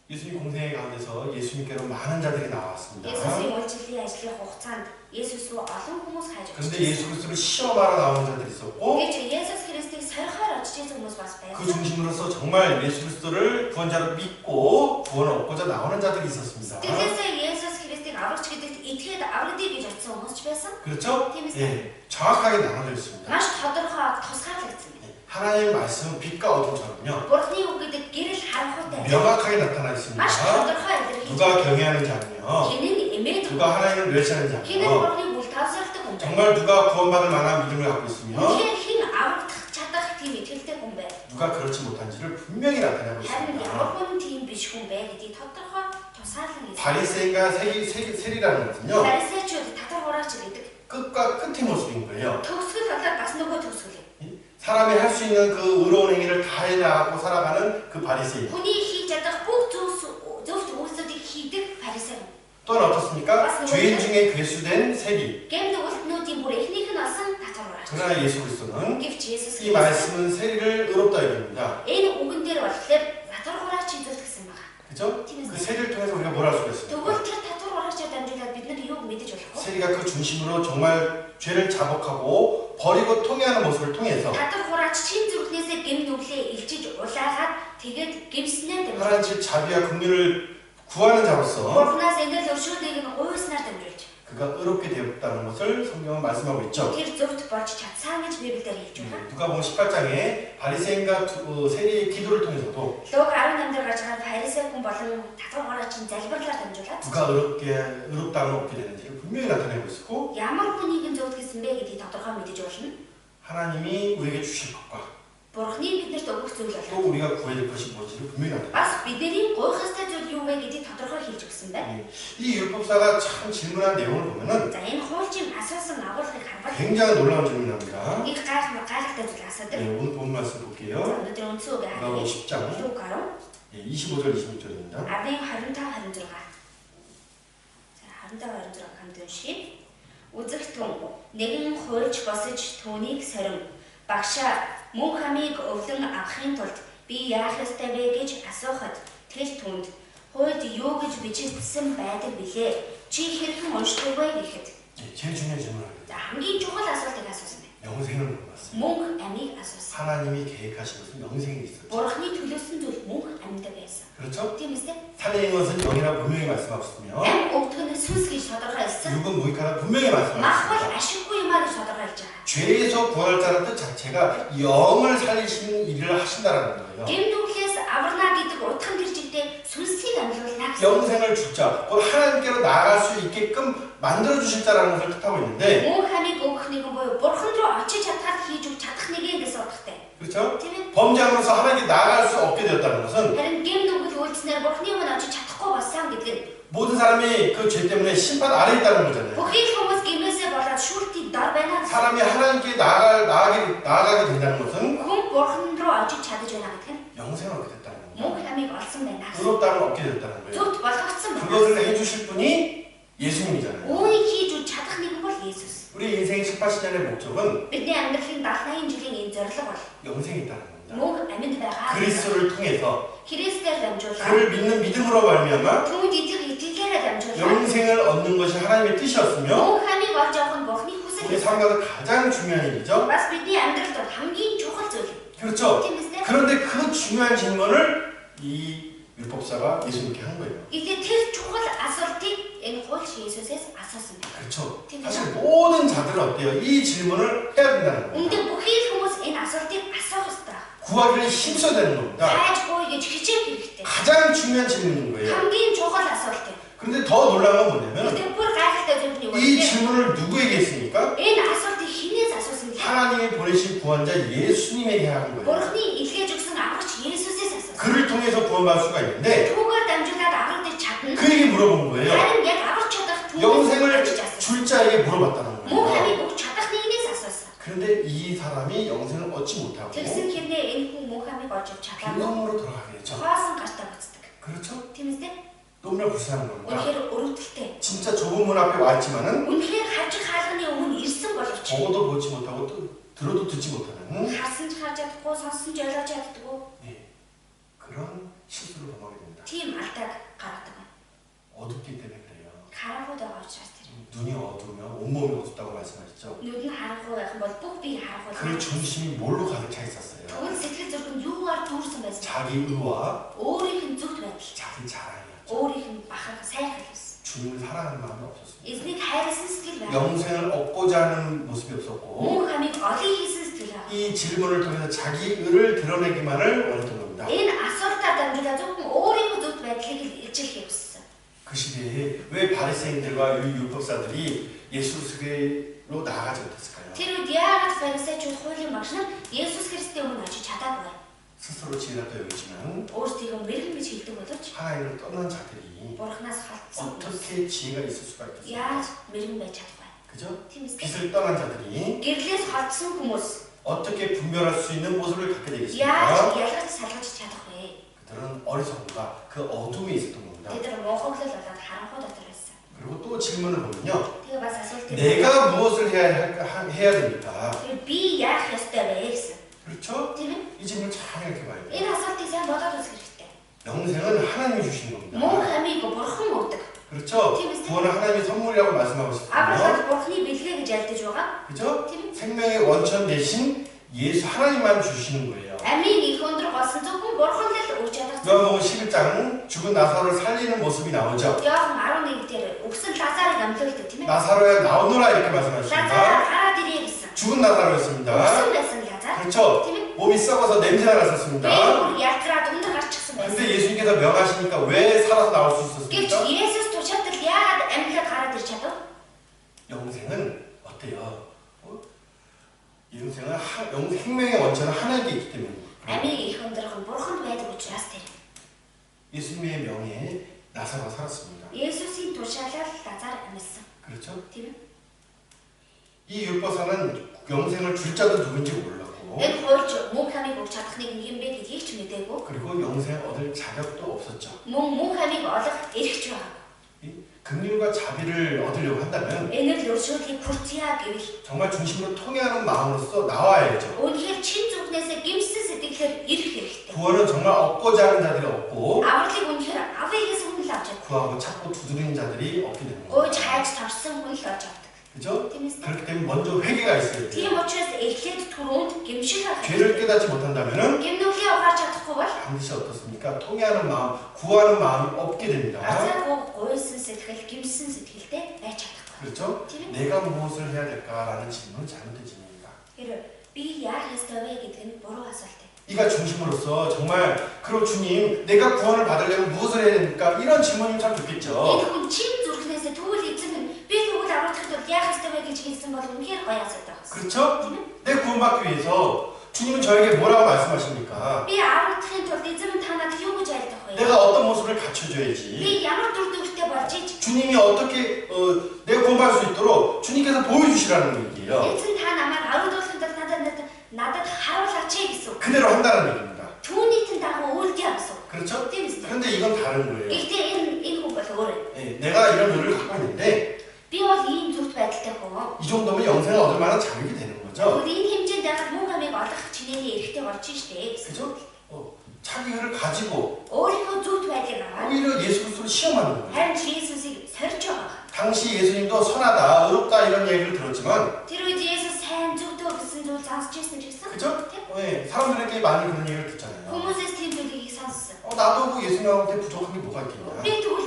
예수님 공생의 가운데서 예수님께로 많은 자들이 나왔습니다. Есүсийн үйлчлэлийн ажлын хугацаанд Есүс рүү олон хүмүүс хайж 그런데 очив. 예수 그리스도를 시험하러 나온 자들이 있었고 Гэж Есүс Христийг сорихоор очиж байгаа хүмүүс бас 그 байсан. 중심으로서 정말 예수 그리스도를 구원자로 믿고 구원을 얻고자 나오는 자들이 있었습니다. Тэгээсээ Есүс Христийг аврагч гэдэгт итгээд аврагдъя гэж очсон хүмүүс ч байсан. 그렇죠? Тийм ээ. 예, 정확하게 나눠져 있습니다. Маш тодорхой тусгаарлагдсан. 예, 하나님의 말씀은 빛과 어둠처럼요 Бурхны үг гэдэг гэрэл харанхуйтай. 명확하게 나타나 있습니다. Маш тодорхой илэрхийлж 누가 경외하는 자며 хинэн эмээд 누가 하나님을 멸시하는 хинэн 자며 бурхныг үл тавсардаг хүн бэ? 정말 누가 구원받을 만한 믿음을 갖고 있으며 Тэгэхээр хин аврагдах чадах тийм итгэлтэй хүн бэ? 누가 그렇지 못한지를 분명히 나타내고 Харин 있습니다. ямар хүн тийм биш хүн бэ гэдгийг тодорхой тусгаарлан хэлсэн. 바리새인과 세리라는 것은요 Фарисеучуд татар хураач гэдэг 끝과 끝의 모습인 거예요. төгсгөл болоод бас нөгөө төгсгөл. 사람이 할 수 있는 그 의로운 행위를 다 해나가고 살아가는 그 바리새인. Хүний хийж чадах бүх зөвхт үйлсүүдийг хийдэг фарисеун. 또한 어떻습니까? 죄인 중에 괴수된 세리. Гэмт үйлснүүдийн бүр эхнийх нь болсон татар хураач. 그러나 예수 그리스도는 Гэвч Есүс 이 말씀은 세리를 의롭다 여깁니다. энэ үгэн дээр болохоор татар хураач зүйлс гэсэн байна. 그죠? 그 세리를 통해서 우리가 뭘 할 수가 있습니까? Тэгвэл тэр татар хураачаар дамжуулаад бид нар юуг мэдэж болох вэ? 세리가 그 중심으로 정말 죄를 자복하고 버리고 통회하는 모습을 통해서 Татар хураач чин зүрхнээсээ гэм нүглээ илчиж улаагаад тэгээд гэмснээр дамжуулж 하나님의 자비와 긍휼을 구하는 자로서 Бурхнаас ингээл өршөөлийг нь гуйснаар дамжуулж 그가 의롭게 되었다는 것을 성경은 말씀하고 있죠. тэр зөвхт болж чадсан гэж Библиэлд хэлж байна. 누가 보면 18장에 바리새인과 세리의 기도를 통해서도 Луг 18-д гарч байгаа фарисей хүн болон татар хураачийн залбирлаар дамжуулаад 누가 의롭다함을 얻게 되는지를 분명히 나타내고 있고 ямар хүнийг нь зөвхт гэсэн бэ гэдгийг тодорхой мэдэж болно. 하나님이 우리에게 주실 것과 Бурхны биднэрт өгөх зүйл 또 болоо. 우리가 구해야 될 것이 무엇인지를 분명히 나타내고 Бас бидний гуйх ёстой зүйл юу вэ гэдгийг тодорхой хэлж өгсөн байна. 이 율법사가 참 질문한 내용을 보면은 За энэ хуульчийн асуусан агуулгыг харбал 굉장히 놀라운 질문합니다. их гайхалтай зүйл асуудаг. 네, 오늘 본 말씀 За 볼게요. өнөөдөр үндсэн үг 누가복음 харъя. 10장 Луг 10 25절 26절입니다. 10-25 26. За 25 26 хамт уншийе. Үзэгтэн нэгэн хуульч босож түүнийг сорим. Багшаа мөн хамыг өвлөн авахын тулд би яах ёстой вэ гэж асуухад тэр түнд хуульд юу гэж бичигдсэн байдаг билээ? Чи хэрхэн уншдаг вэ гэхэд 네, 제일 중요한 질문입니다. за хамгийн чухал асуултыг асуусан байна. 영생을 물어봤어요. Мөнх амийг асуусан. 하나님이 계획하신 것은 영생이 있었죠. Бурхны төлөвсөн зүйл мөнх амьд байсан. 그렇죠? Тийм үстэй? 살리는 것은 영이라 분명히 말씀하고 있으며 Ам өгдөх нь сүнс гэж тодорхойлсон. 육은 무익하다 분명히 말씀하고 Мах бол 있습니다. ашиггүй юм аа гэж тодорхойлж байгаа. 죄에서 구원할 자라는 뜻 자체가 영을 살리시는 일을 하신다라는 거예요. Гэмдүүлээс аварна гэдэг утга гэрчигтэй сүнсийг амьлуулна гэсэн. 영생을 주자, 곧 하나님께로 나아갈 수 있게끔 만들어 주실 자라는 것을 뜻하고 있는데, Мөн хамыг өгөх нэгэн буюу бурхан руу очиж чадхаар хийж өгч чадах нэгэн гэсэн утгатай. 그렇죠? Тийм ээ? 범죄함으로써 하나님께 나아갈 수 없게 되었다는 것은 Харин гэмдүүл үйлснээр бурханы өмнө очиж чадахгүй болсон гэдэг нь 모든 사람이 그 죄 때문에 심판 아래 있다는 거잖아요. бүхий л хүмүүс гэмээсээ болоод шүртий дор байна гэсэн. 사람이 하나님께 나아가게 된다는 것은 Хүн бурхан руу очиж чадаж байна гэдэг нь 영생을 얻게 됐다는 겁니다. мөн хамыг олсон байна гэсэн. 의롭다함을 얻게 됐다는 거예요. Зөвхт болгогдсон байна. 그것을 해주실 분이 예수님이잖아요. Үүнийг хийж өгч чадах нэгэн бол Есүс. 우리 인생 7, 80년의 목적은 Бидний амьдралын 70-80 жилийн энэ зорилго бол 영생이 있다는 겁니다. мөн амьд байгаа. 그리스도를 통해서 Христээр дамжуулаад 그를 믿는 믿음으로 말미암아 түүнд итгэлээрээ дамжуулаад 영생을 얻는 것이 하나님의 뜻이었으며 мөн хамыг олж авах нь бурханы хүсэл 우리 байсан. 삶 가운데 가장 중요한 일이죠. Бас бидний амьдралд бол хамгийн чухал зүйл. 그렇죠? Тийм үстэй? 그런데 그 중요한 질문을 이 율법사가 예수님께 한 거예요. Гэхдээ тэр чухал асуултыг энэ хуульч Есүсээс асуусан байна. 그렇죠? тийм 사실 ээ. 모든 자들은 어때요? 이 질문을 해야 된다는 겁니다. Үүндээ бүхий л хүмүүс энэ асуултыг асуух ёстой. 구하기를 힘써야 되는 겁니다. Хайжгүй гэж хичээх хэрэгтэй. 가장 중요한 질문인 거예요. хамгийн чухал асуулт юм. 근데 더 놀라운 건 뭐냐면 Гэхдээ бүр гайхалтай зүйл нь юу 이 вэ? 질문을 누구에게 했습니까? Энэ асуултыг хинээс асуусан бэ? 하나님이 보내신 구원자 예수님에게 한 거예요. Бурхны илгээж өгсөн аврагч Есүсээс асуусан. 그를 통해서 구원받을 수가 있는데 Түүгээр дамжуулаад аврагдаж чадна. 그에게 물어본 거예요. Харин яг аврагч чадах түүнээс 영생을 асуусан. 줄 자에게 물어봤다는 Мөн 거예요. хамыг өгч чадах нэгнээс асуусан. 그런데 근데 이 사람이 영생을 얻지 못하고 Тэгсэн хэрнээ энэ хүн мөн хамыг олж авч чадаагүй. 빈손으로 돌아가게 되죠. Хоосон гартаа буцдаг. 그렇죠? Тийм үстэй? 너무나 불쌍한 겁니다. Үнэхээр өрөвдөлтэй. 진짜 좁은 문 앞에 왔지만은 Үнэхээр хажиг хаалганы өмнө ирсэн боловч 보고도 보지 못하고 또 들어도 듣지 못하는 харсан ч харж чадахгүй, сонссон ч ойлгож чаддаггүй. 예, 그런 실수를 범하게 됩니다. Тийм алдааг гаргадаг. 어둡기 때문에 그래요. Харахгүй байгаа учраас тэр. 눈이 어두우면 온몸이 어둡다고 말씀하셨죠. Нүд нь харахгүй байх юм бол бүх бие харахгүй. 그 중심이 뭘로 가득 차 있었어요? Тэгвэл сэтгэл зүрхэнд юугаар төрсэн байсан? 자기 의와 Өөрийнх нь зүгт байдал, 자기 자랑이었죠. өөрийнх нь бахарх сайхан байсан. 주님을 사랑하는 마음이 없었습니다. Эзнийг хайрласан сэтгэл байна. 영생을 얻고자 하는 모습이 없었고 Мөн хамыг олын хийсэн сэтгэл байна. 이 질문을 통해서 자기 의를 드러내기만을 원했던 겁니다. Энэ асуултаар дамжуулаад зөвхөн өөрийнхөө зүгт байдлыг л илжүүлэхийг хүссэн. 그 시대에 왜 바리새인들과 율법사들이 예수께로 나아가지 못했을까요? Тэр үед яагаад фарисеучуд хуулийн багш нар Есүс Христийн өмнө очиж чадаагүй вэ? 스스로 지혜롭다 여기지만 Өөрсдийгөө мэрэгэн гэж хэлдэг боловч 하나님을 떠난 자들이 Бурханаас халтсан хүмүүс 어떻게 지혜가 있을 수가 있겠습니까? яаж мэрэгэн байж чадах вэ? 그죠? Тийм үстэй. 빛을 떠난 자들이 Гэрлээс холдсон хүмүүс 어떻게 분별할 수 있는 모습을 갖게 яаж 되겠습니까? ялгаж салгаж чадах вэ? 그들은 어리석음과 그 어둠이 있었던 겁니다. Тэд мохоглол болоод харанхуй дотор байсан. 그리고 또 질문을 보면요. Тэгээ бас асуулт 내가 무엇을 해야 됩니까? Тэгээ би яах ёстой вэ гэсэн. 그렇죠? Тийм ээ? 이 질문을 잘 생각해봐야 돼요. Энэ асуултыг сайн бодоод үзэх хэрэгтэй. 영생은 하나님이 주시는 겁니다. Мөн хамийг бурхан өгдөг. 그렇죠? 구원은 하나님의 선물이라고 말씀하고 싶거든요. Авраамд бурханы бэлгээ гэж альдаж байгаа. 그렇죠? Тийм ээ? 생명의 원천 대신 예수 하나님만 주시는 거예요. Амийн их өндөр болсон зөвхөн бурхан л өгч чадах. 요한복음 11장 죽은 나사로를 살리는 모습이 나오죠. Яахан 11 дээр өгсөн Лазарыг амьлуулдаг тийм ээ? 나사로야 나오너라 이렇게 Лазар 말씀하십니다. гараад ирээ гэсэн. 죽은 나사로였습니다. Өгсөн байсан Лазар. 그렇죠? Тийм ээ? 몸이 썩어서 냄새가 났었습니다. Бээр ялтраад өндөр гарчихсан байсан. 근데 예수님께서 명하시니까 왜 살아서 나올 수 Гэвч 있었습니까? Есүс тушаатал яагаад амьлаад гараад ирч чадав? 영생은 어때요? 영생은 생명의 원천은 하나님께 있기 때문입니다. Амийн их өндрөх нь бурханд байдаг учраас тэр. 예수님의 명예에 나사로가 살았습니다. Есүсийн тушаалаар Лазар амьсан. 그렇죠? Тийм ээ? 이 율법사는 영생을 줄 자도 누군지 몰랐고 Энэ хуульч мөн хамыг өгч чадах нэг юм бэ гэдгийг ч мэдээгүй. 그리고 영생을 얻을 자격도 없었죠. Мөн хамыг олох эрхч байгаа. 이 긍휼과 자비를 얻으려고 한다면 Энэ л өршөөлийг хүртье гэвэл 정말 중심으로 통회하는 마음으로서 나와야죠. үнэхээр чин зүгнээсээ гимсэн сэтгэлээр ирэх хэрэгтэй. 구원은 정말 얻고자 하는 자들이 없고 Авралыг үнэхээр авъягээс өмнө л авч чаддаг. 구하고 찾고 두드리는 자들이 없게 되는 Гойж 거죠. хайж тарсан хүн л олж авдаг. 그죠? Тийм ээ? 그렇기 때문에 먼저 회개가 있어야 돼요. Тийм учраас эхлээд түрүүнд гимшил авах. 죄를 깨닫지 못한다면 Гимнүглээ угаарч чадахгүй бол 반드시 어떻습니까? 통회하는 마음, 구하는 마음이 없게 됩니다. азаагүй гойсон сэтгэл, гимсэн сэтгэлтэй байж чадахгүй. 그렇죠? Тийм ээ? 내가 무엇을 해야 될까라는 질문은 잘못된 질문입니다. Тэр би яах ёстой вэ гэдэг нь буруу асуулт. 이가 중심으로서 정말 그럼 주님 내가 구원을 받으려면 무엇을 해야 됩니까? 이런 질문이면 참 좋겠죠. Энэ хүн чин зүрхнээсээ тэгвэл эзэн минь би тэгвэл аврагдахад бол яах ёстой вэ гэж хэлсэн бол үнэхээр гоё асуулт байна. 그렇죠? Тийм ээ? 내 구원받기 위해서 주님은 저에게 뭐라고 말씀하십니까? Би аврагдахын тулд эзэн минь та надад юу гэж айлдах вэ? 내가 어떤 모습을 갖춰줘야지 Би ямар дүр төрхтэй болж ич 주님이 어떻게 내가 구원받을 수 있도록 주님께서 보여주시라는 얘기예요. эзэн та намайг аврагдуулахын тулд надад харуулаач гэсэн. 그대로 한다는 얘기입니다. Түүнийхэн дагуу үйлдэл гэсэн. 그렇죠? Тийм үстэй. 그런데 이건 다른 거예요. Гэхдээ энэ хүн бол өөр. 예, 내가 이런 의를 갖고 있는데 Би бол ийм зүрх байдалтай хүн. 이 정도면 영생을 얻을 만한 자격이 되는 거죠. Тэгвэл энэ хэмжээнд яг мөн хамыг олох чинээний эрхтэй болж штэ гэсэн. 그죠? 자기 의를 가지고 Өөрийнхөө зүрх байдлыг аваад 오히려 예수 그리스도를 시험하는 거예요. харин Есүсийг сорж байгаа. 당시 예수님도 선하다, 의롭다 이런 얘기를 들었지만 Тэр үед Есүс сайн зөвдөө гэсэн зүйл сонсч ирсэн ч гэсэн. 그죠? 예, 사람들에게 많이 그런 얘기를 듣잖아요. Хүмүүсээс тийм зүйлийг сонссон. 나도 그 예수님한테 부족한 게 뭐가 있겠냐. Би тэгвэл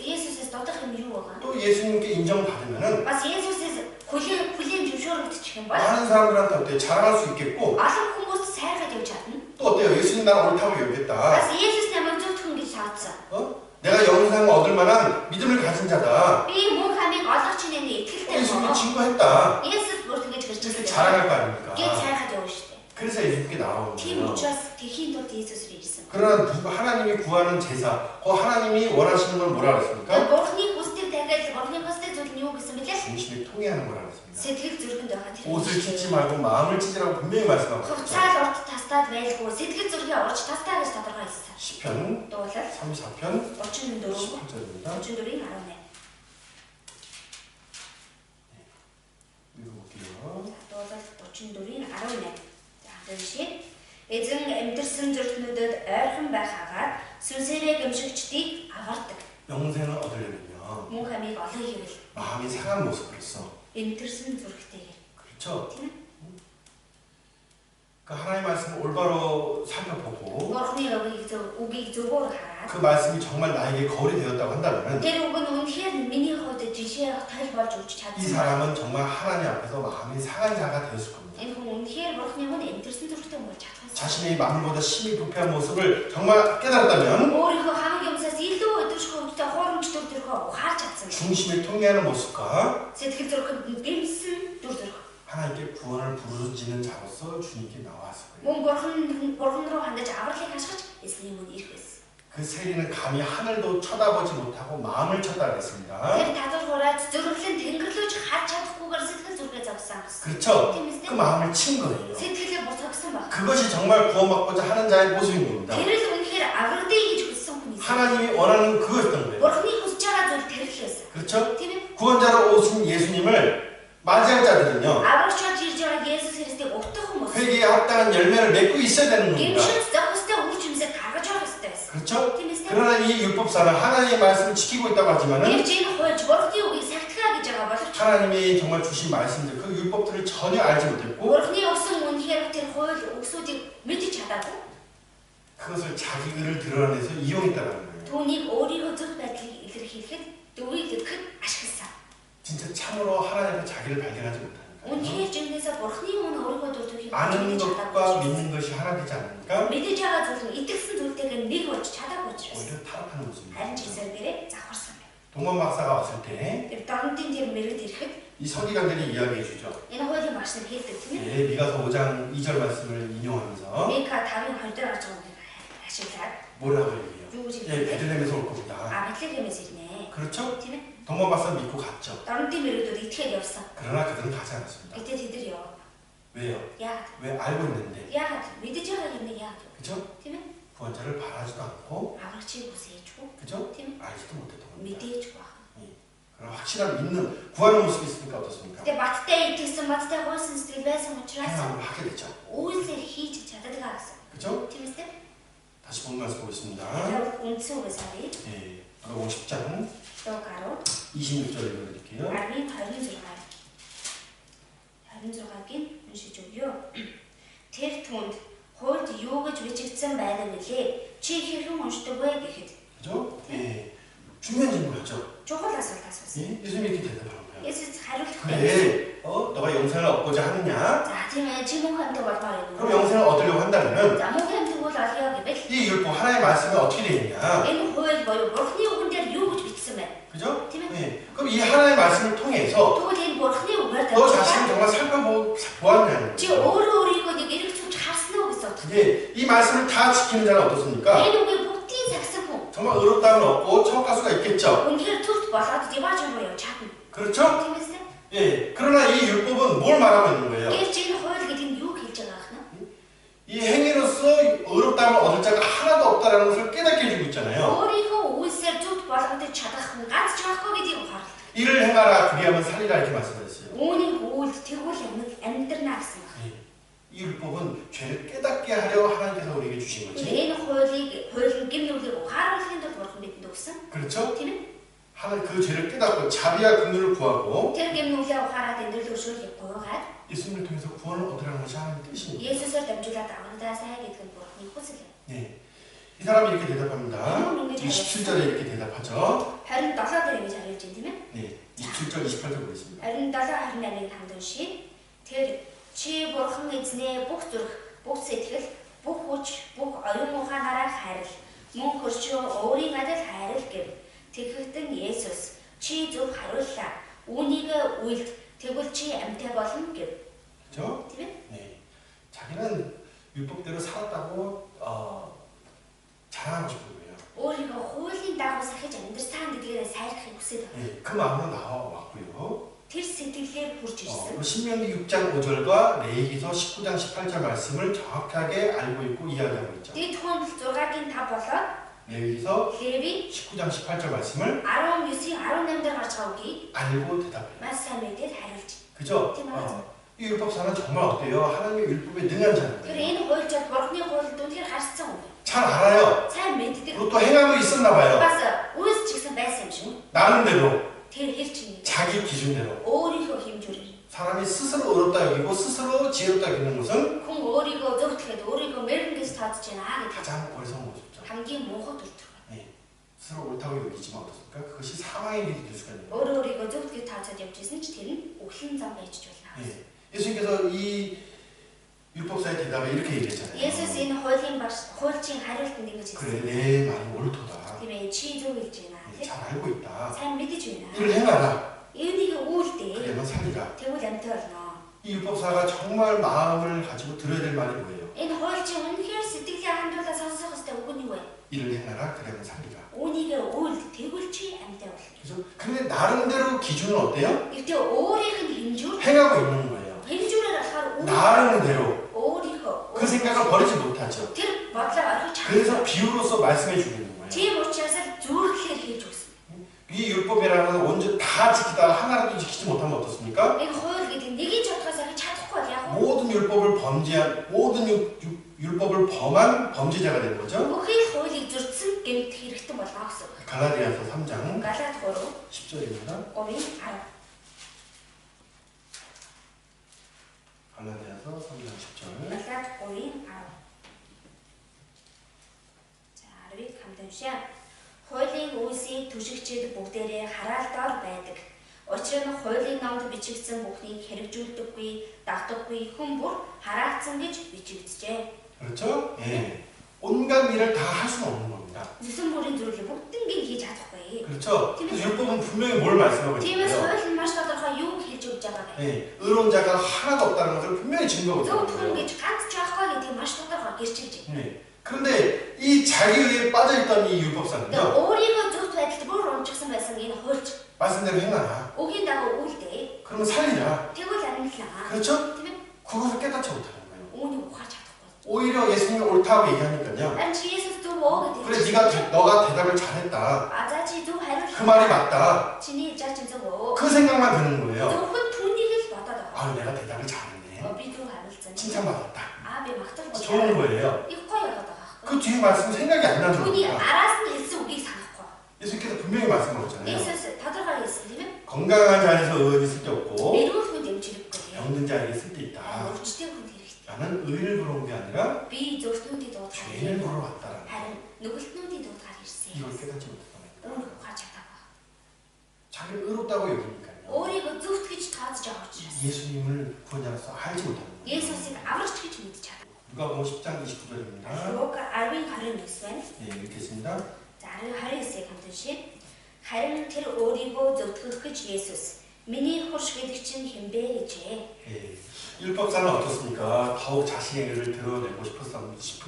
Есүсээс дутах юм юу байгаа? 또 예수님께 인정받으면은 Бас Есүсээс хүлээн зөвшөөрөгдчих юм бол 많은 사람들한테 어때요? 자랑할 수 있겠고 олон хүмүүст сайхан явж чадна. 또 어때요? 예수님 나를 옳다고 여겼다. Бас Есүс намайг зөв хүн гэж хаацсан. 내가 영생을 얻을 만한 믿음을 가진 자다. Би мөн хамыг олох чинээний итгэлтэй 예수님이 байна. 증거했다. Есүс бүр тэгэж гэрч 이렇게 ирсэн. 자랑할 거 아닙니까? Гэт сайхан явна шүү дээ. 그래서 예수님께 나오는 Тийм 거예요. учраас тэхийн тулд Есүс ирсэн. 그러나 하나님이 구하는 제사, 하나님이 원하시는 건 뭐라 그랬습니까? Бурхны хүсдэг дахиад Бурхны хүсдэг зүйл нь юу гэсэн бэлээ? 중심에 통해하는 거라 그랬습니다. Сэтгэл зүрхэнд байгаа тэр. 옷을 찢지 말고 마음을 찢으라고 분명히 말씀하고 있죠. Хувцас урт тастаад байлгүй сэтгэл зүрхээ урж тастаа гэж тодорхой хэлсэн. 시편 Дуулал 34편 34 18절입니다. 34-ийн 18. 읽어볼게요. Дуулал 34-ийн 18. За хамтдаа эзэн амьдэрсэн зүрхнүүдэд ойрхон байх хагаад сүнсээрээ гэмшигчдийг авардаг. 영생을 얻으려면요. Мөн хамийг олон хийвэл 마음이 상한 모습으로서 амьдэрсэн зүрхтэйгээр. 그렇죠. Тийм ээ. 그 하나님의 말씀을 올바로 살펴보고 Бурхны үгийг зөвөр хараад 그 말씀이 정말 나에게 거울이 되었다고 한다면 тэр үг нь үнэхээр миний хувьд жишээ тал болж өгч 이 чадсан. 사람은 정말 하나님 앞에서 마음이 상한 자가 되었을 겁니다. Энэ хүн үнэхээр Бурхны хүнд амьдэрсэн зүрхтэй болж чадсан. 자신의 마음보다 심히 부패한 모습을 정말 깨달았다면 өөрийнхөө хамаг юмсаас илүү өдөрших хөвгтэй хуурамч дүр төрхөө ухаарч чадсан. 중심을 통해하는 모습과 Сэтгэл зүрхэнд гэмсэн дүр төрх. 하나님께 구원을 부르짖는 자로서 주님께 나왔을 거예요. Мөн бурхан руу хандаж авралыг хашгиж эзний өмнө ирэх байсан. 그 세리는 감히 하늘도 쳐다보지 못하고 마음을 쳤다 그랬습니다. Тэр татваргаараа зүрхлэн тэнгэрлүүж харж чадахгүйгээр сэтгэл зүрхээ зовсон гэсэн. 그렇죠? 그 마음을 친 거예요. сэтгэлээ буцаагсан баг. 그것이 정말 구원받고자 하는 자의 모습인 겁니다. Тэр л үнэхээр аврагдъя гэж хүссэн хүн. 하나님이 원하는 그거였던 거예요. Бурхны хүсэж байгаа зүйл тэр л байсан. 그렇죠? Тийм ээ. 구원자로 오신 예수님을 맞이할 자들은요. Аврагчаар ирж байгаа Есүс Христийг утгах хүмүүс. 회개에 합당한 열매를 맺고 있어야 되는 겁니다. гэмшигт зохистой үр жимсээ гаргаж явах хэрэгтэй байсан. 그렇죠? Тийм ээ. 그러나 이 율법사는 하나님의 말씀을 지키고 있다고 하지만은 Гэвч энэ хуульч Бурхны үгийг сахигаа гэж байгаа боловч 하나님이 정말 주신 말씀들 그 율법들을 전혀 알지 못했고 Бурхны өгсөн үнэхээр тэр хууль өгсүүдийг мэдж чадаагүй. 그것을 자기를 드러내서 이용했다는 거예요. Түүнийг өөрийнхөө зөв байдлыг илэрхийлэхэд дүгнэлтэхэд ашигласан. 진짜 참으로 하나님 앞에 자기를 발견하지 못하니까. Үнэхээр жинхэнэсээ Бурхны өмнө өөрийнхөө дүр төрхийг 아는 мэдж 것과 чадаагүй. 믿는 것이 하나 되지 않으니까 Мэдж байгаа зүйл нь итгэсэн зүйлтэйгээ нэг болж чадаагүй учраас 오히려 타락하는 모습입니다. харин ч эсэргээрээ завхарсан байна. 동원 박사가 왔을 때 이 Тэр дорнодын тэр мэрэгд ирэхэд 서기관들이 이야기해 주죠. энэ хуулийн багш нар хэлдэг тийм ээ. 예, 미가서 5장 2절 말씀을 인용하면서 Мика 5-20 дээр гарч байгаа юм ашиглаад 뭐라고 얘기해요? юу гэж 예, хэлдэг? 베들레헴에서 올 겁니다. Бэтлехемээс ирнэ. 그렇죠? Тийм ээ. 동원 박사 믿고 갔죠. Дорнодын мэрэгдүүд итгэхэд явсан. 그러나 그들은 가지 않았습니다. Гэтэ тэд яваа. 왜요? Яагаад? 왜 알고 있는데? Яагаад? Мэдж байгаа юм яагаад? 그죠? Тийм ээ. 구원자를 바라지도 않고 Аврагчийг хүсээчгүй. 그죠? Тийм ээ. 알지도 못했던 겁니다. Мэдээчгүй байна. 그럼 확실한 믿는 구하는 모습이 있으니까 어떻습니까? Тэгээ баттай итгэсэн, баттай гойсон сэтгэл байсан учраас 행함을 하게 되죠. үйлсээр хийж чаддаг гэсэн. 그죠? Тийм ээ. 다시 본 말씀 보겠습니다. Тэр үндсэн үгээс харъя. 예, 50장 Луг 10 26절 읽어드릴게요. 26-гийн уншиж өгье. Тэр түнд хуульд юу гэж бичигдсэн байна вүлээ? Чи хэрхэн уншдаг вэ гэхэд. 그죠? 예, 중요한 질문이죠. Чухал асуулт асуусан. 예, 예수님이 이렇게 대답하는 거예요. Есүс хариулт 그래, өгсөн. 너가 영생을 얻고자 하느냐? За тийм ээ, чи мөн хамтаг болмоор юм. 그럼 영생을 얻으려고 한다면 За мөн хамтаг бол олё гэвэл 이 율법 하나의 말씀이 어떻게 되느냐? энэ хууль боёо Бурхны үгэн дээр юу гэж бичсэн бэ? 그죠? тийм ээ. 예, 그럼 이 하나의 말씀을 통해서 Тэгвэл энэ Бурхны үгээр 너 자신을 дамжуулаад 정말 살펴보았냐는 чи 거예요. өөрөө өөрийгөө нэг эргэж сууж харсан уу гэсэн үг. 예, 이 말씀을 다 지키는 자는 어떻습니까? Энэ үгийг бүгдийг загсан хүн. 정말 의롭다함을 얻고 천국갈 수가 있겠죠. Үнэхээр төгт болоод диваж руу явж чадна. 그렇죠? Тийм ээ. 예, 그러나 이 율법은 뭘 말하고 있는 거예요? Гэвч энэ хууль гэдэг нь юу хэлж байгаа юм бэ? 이 행위로서 의롭다함을 얻을 자가 하나도 없다라는 것을 깨닫게 해주고 있잖아요. өөрийнхөө үйлсээр зөвхт болгоход чадах хүн ганц ч байхгүй гэдгийг ухаарах. 이를 행하라 그리하면 살리라 이렇게 말씀하셨어요. Үүнийг үйлд тэгвэл амьдрнаа гэсэн байна. 이 율법은 죄를 깨닫게 하려 하나님께서 우리에게 주신 거지. Энэ хуулийн гэмнүүлийг ухааруулахын тулд бурхан бидэнд өгсөн. 그렇죠? Тийм ээ. 하나님 그 죄를 깨닫고 자비와 긍휼을 구하고 Тэр гэмнүүлээ ухаараад эндэрлэл өршөөлийг гуйгаад 예수님을 통해서 구원을 얻으라는 것이 하나님의 뜻입니다. Есүсээр дамжуулаад аврагдаасай гэдэг нь бурханы хүсэл. 네. 이 사람이 이렇게 대답합니다. 27절에 이렇게 대답하죠. 27 дээр ингэж хариулж байна тийм ээ. 네. 27절 28절 보겠습니다. 27-28-ыг хамт уншийе. Тэр чи бурхан эзнээ бүх зүрх, бүх сэтгэл, бүх хүч, бүх оюун ухаанаараа хайрл. Мөн хөрчөө өөрийн адил хайрл гэв. Тэгэхдээ Есүс чи зөв хариуллаа. Үүнийг үйлд тэгвэл чи амьтаа болно гэв. 그렇죠? Тийм ээ. 네. 자기는 율법대로 살았다고 자랑하고 싶은 거예요. өөрийгөө хуулийн дагуу сахиж амьдрсан гэдгээрээ сайрахыг хүсэж байна. 예, 그 마음으로 나와 왔고요. тэр сэтгэлээр хүрч ирсэн. 신명기 6장 5절과 레위기서 19장 18절 말씀을 정확하게 알고 있고 이야기하고 있죠. Дэд хүн 6-гийн 5 болоод 레위기서 Леви 19장 18절 말씀을 19-ийн 18 дээр гарч байгаа үгийг 알고 대답해요. маш сайн мэдээд хариулж. 그죠? 이 율법사는 정말 어때요? 하나님의 율법에 능한 Тэр 자예요. энэ хуульчид бурхны хуульд үнэхээр харцсан хүн. 잘 알아요. Сайн мэддэг. 그리고 또 행하고 있었나 봐요. Бас үүс ч гэсэн байсан юм шиг. 나름대로 Тэр хэлж ийн. 자기 기준대로 өөрийнхөө хэмжүүрээр. 사람이 스스로 의롭다 여기고 스스로 지혜롭다 여기는 것은 Хүн өөрийгөө зөвхөн өөрийгөө мэрэгээс тооцож байна гэдэг 가장 어리석은 모습이죠. хамгийн муухай дүртэг. 스스로 옳다고 여기지만 어떻습니까? 그것이 사망의 길이 될 수가 있는 거예요. Өөрийгөө зөвхөн тооцоод явж исэн ч тэр нь үхлийн зам байж болно. 예수님께서 이 율법사의 대답에 이렇게 얘기했잖아요. Есүс энэ хуульчийн хариултанд ингэж 그래 хэлсэн. 내 말이 옳도다. Тийм ээ, чи зөв хэлж байна. 잘 알고 있다. Сайн мэдэж байна. 이를 행하라. Энийг үүлдээ. 그러면 살리라. Тэгвэл амьтаа болно. 이 율법사가 정말 마음을 가지고 들어야 될 말이 뭐예요? Энэ хуульчийн үнэхээр сэтгэлээ хандуулаад сонсох хэрэгтэй үг нь юу вэ? 이를 행하라. 그러면 살리라. Үүнийг үйл тэгвэл чи амьтаа болно. 그죠? 근데 나름대로 기준은 어때요? Гэтэ өөрийнх нь хэмжүүр 행하고 있는 거예요. хэмжүүрээр болохоор 나름대로 өөрийнхөө 그 생각을 버리지 못하죠. тэр бодлоо орхиж 그래서 чадахгүй. 비유로서 말씀해 주고 있는 거예요. Тийм учраас зөвлөхөөр хийж өгсөн. 이 율법이라는 건 온전 다 지키다가 하나라도 지키지 못하면 어떻습니까? Энэ хууль гэдэг нэг нь ч утгаас ахиж чадахгүй бол яг 모든 율법을 범죄한 모든 율법을 범한 범죄자가 되는 거죠. бүхий хуулийг зөрчсөн гэмт хэрэгтэн болно гэсэн үг. 갈라디아서 3장 Галаад 3 10절입니다. 3-ийн 10. 갈라디아서 3장 10절. Галаад 3-ийн 10. За 10-ыг хамт уншаа. Хуулийн үйлсийг түшигчид бүгдээрээ хараалтаар байдаг. Учир нь хуулийн номд бичигдсэн бүхнийг хэрэгжүүлдэггүй, дагдаггүй хүн бүр хараалтсан гэж бичигджээ. 그렇죠? 예. 온갖 일을 다 할 수는 없는 겁니다. 무슨 бүрийн зүйлийг бүгднийг хийж чадахгүй. 그렇죠? 그래서 율법은 분명히 뭘 말씀하고 Тиймээс 있는데요. хууль нь маш тодорхой юу хэлж өгч байгаа вэ? 예. 의로운 자가 하나도 없다는 것을 분명히 증거하고 Зөв 있는 хүн 거예요. гэж ганц ч байхгүй гэдгийг маш тодорхой гэрчилж байна. 예. 그런데 이 자기의에 빠져있던 이 율법사는요. Тэгээ өөрийгөө зөвхт байдалд бүр унжигсан байсан энэ хуульч 말씀대로 행하라. үгийн дагуу үйлдээ. 그러면 살리라. Тэгвэл амьдлаа. 그렇죠? Тийм ээ. 그것을 깨닫지 못하는 거예요. Үүнийг ухаарч чадахгүй. 오히려 예수님이 옳다고 얘기하니까요. Харин чи Есүс зөв өө 그래 гэдэг. 너가 대답을 잘했다. За чи зөв хариулт. 그 말이 맞다. Чиний жаач зөв өө. 그 생각만 드는 거예요. Зөвхөн түүнийг л бодоод байгаа. 아 내가 대답을 잘했네. Би зөв хариулсан. 칭찬받았다. Би магтаж 좋은 거예요. их гоё яваад байгаа. 그 뒤에 말씀 생각이 안 나는 Түүний 겁니다. араас нь хэлсэн үгийг санахгүй. 예수님께서 분명히 말씀하셨잖아요. Есүс тодорхой хэлсэн тийм ээ. 건강한 자에서 의원이 쓸 데 없고 Нэрвүүл хүн дэмжиггүй. 병든 자에게 쓸 데 있다. Өвчтэй хүн хэрэгтэй. 나는 의를 부러운 게 아니라 Би зөвхнүүдийг дуудах. 죄인을 부러 왔다라는 거. Харин нүгэлтнүүдийг дуудахаар ирсэн. 이걸 깨닫지 못했다는 거예요. Үүнийг ухаарч чадаагүй. 자기를 의롭다고 여기니까요. Өөрийгөө зөвхт гэж тооцож байгаа учраас 예수님을 구원자로서 알지 못하는 거예요. Есүсийг аврагч гэж мэдж чадав. 누가복음 10장 29절입니다. Лука 10:29 байна. 예, 읽겠습니다. За 10:29-ийг хамт уншия. Харин тэр өөрийгөө зөвтгөх гэж Есүс миний хурш гэдэг чинь хинбэ гэжээ. 예, 율법사는 어떻습니까? 더욱 자신의 일을 드러내고 싶은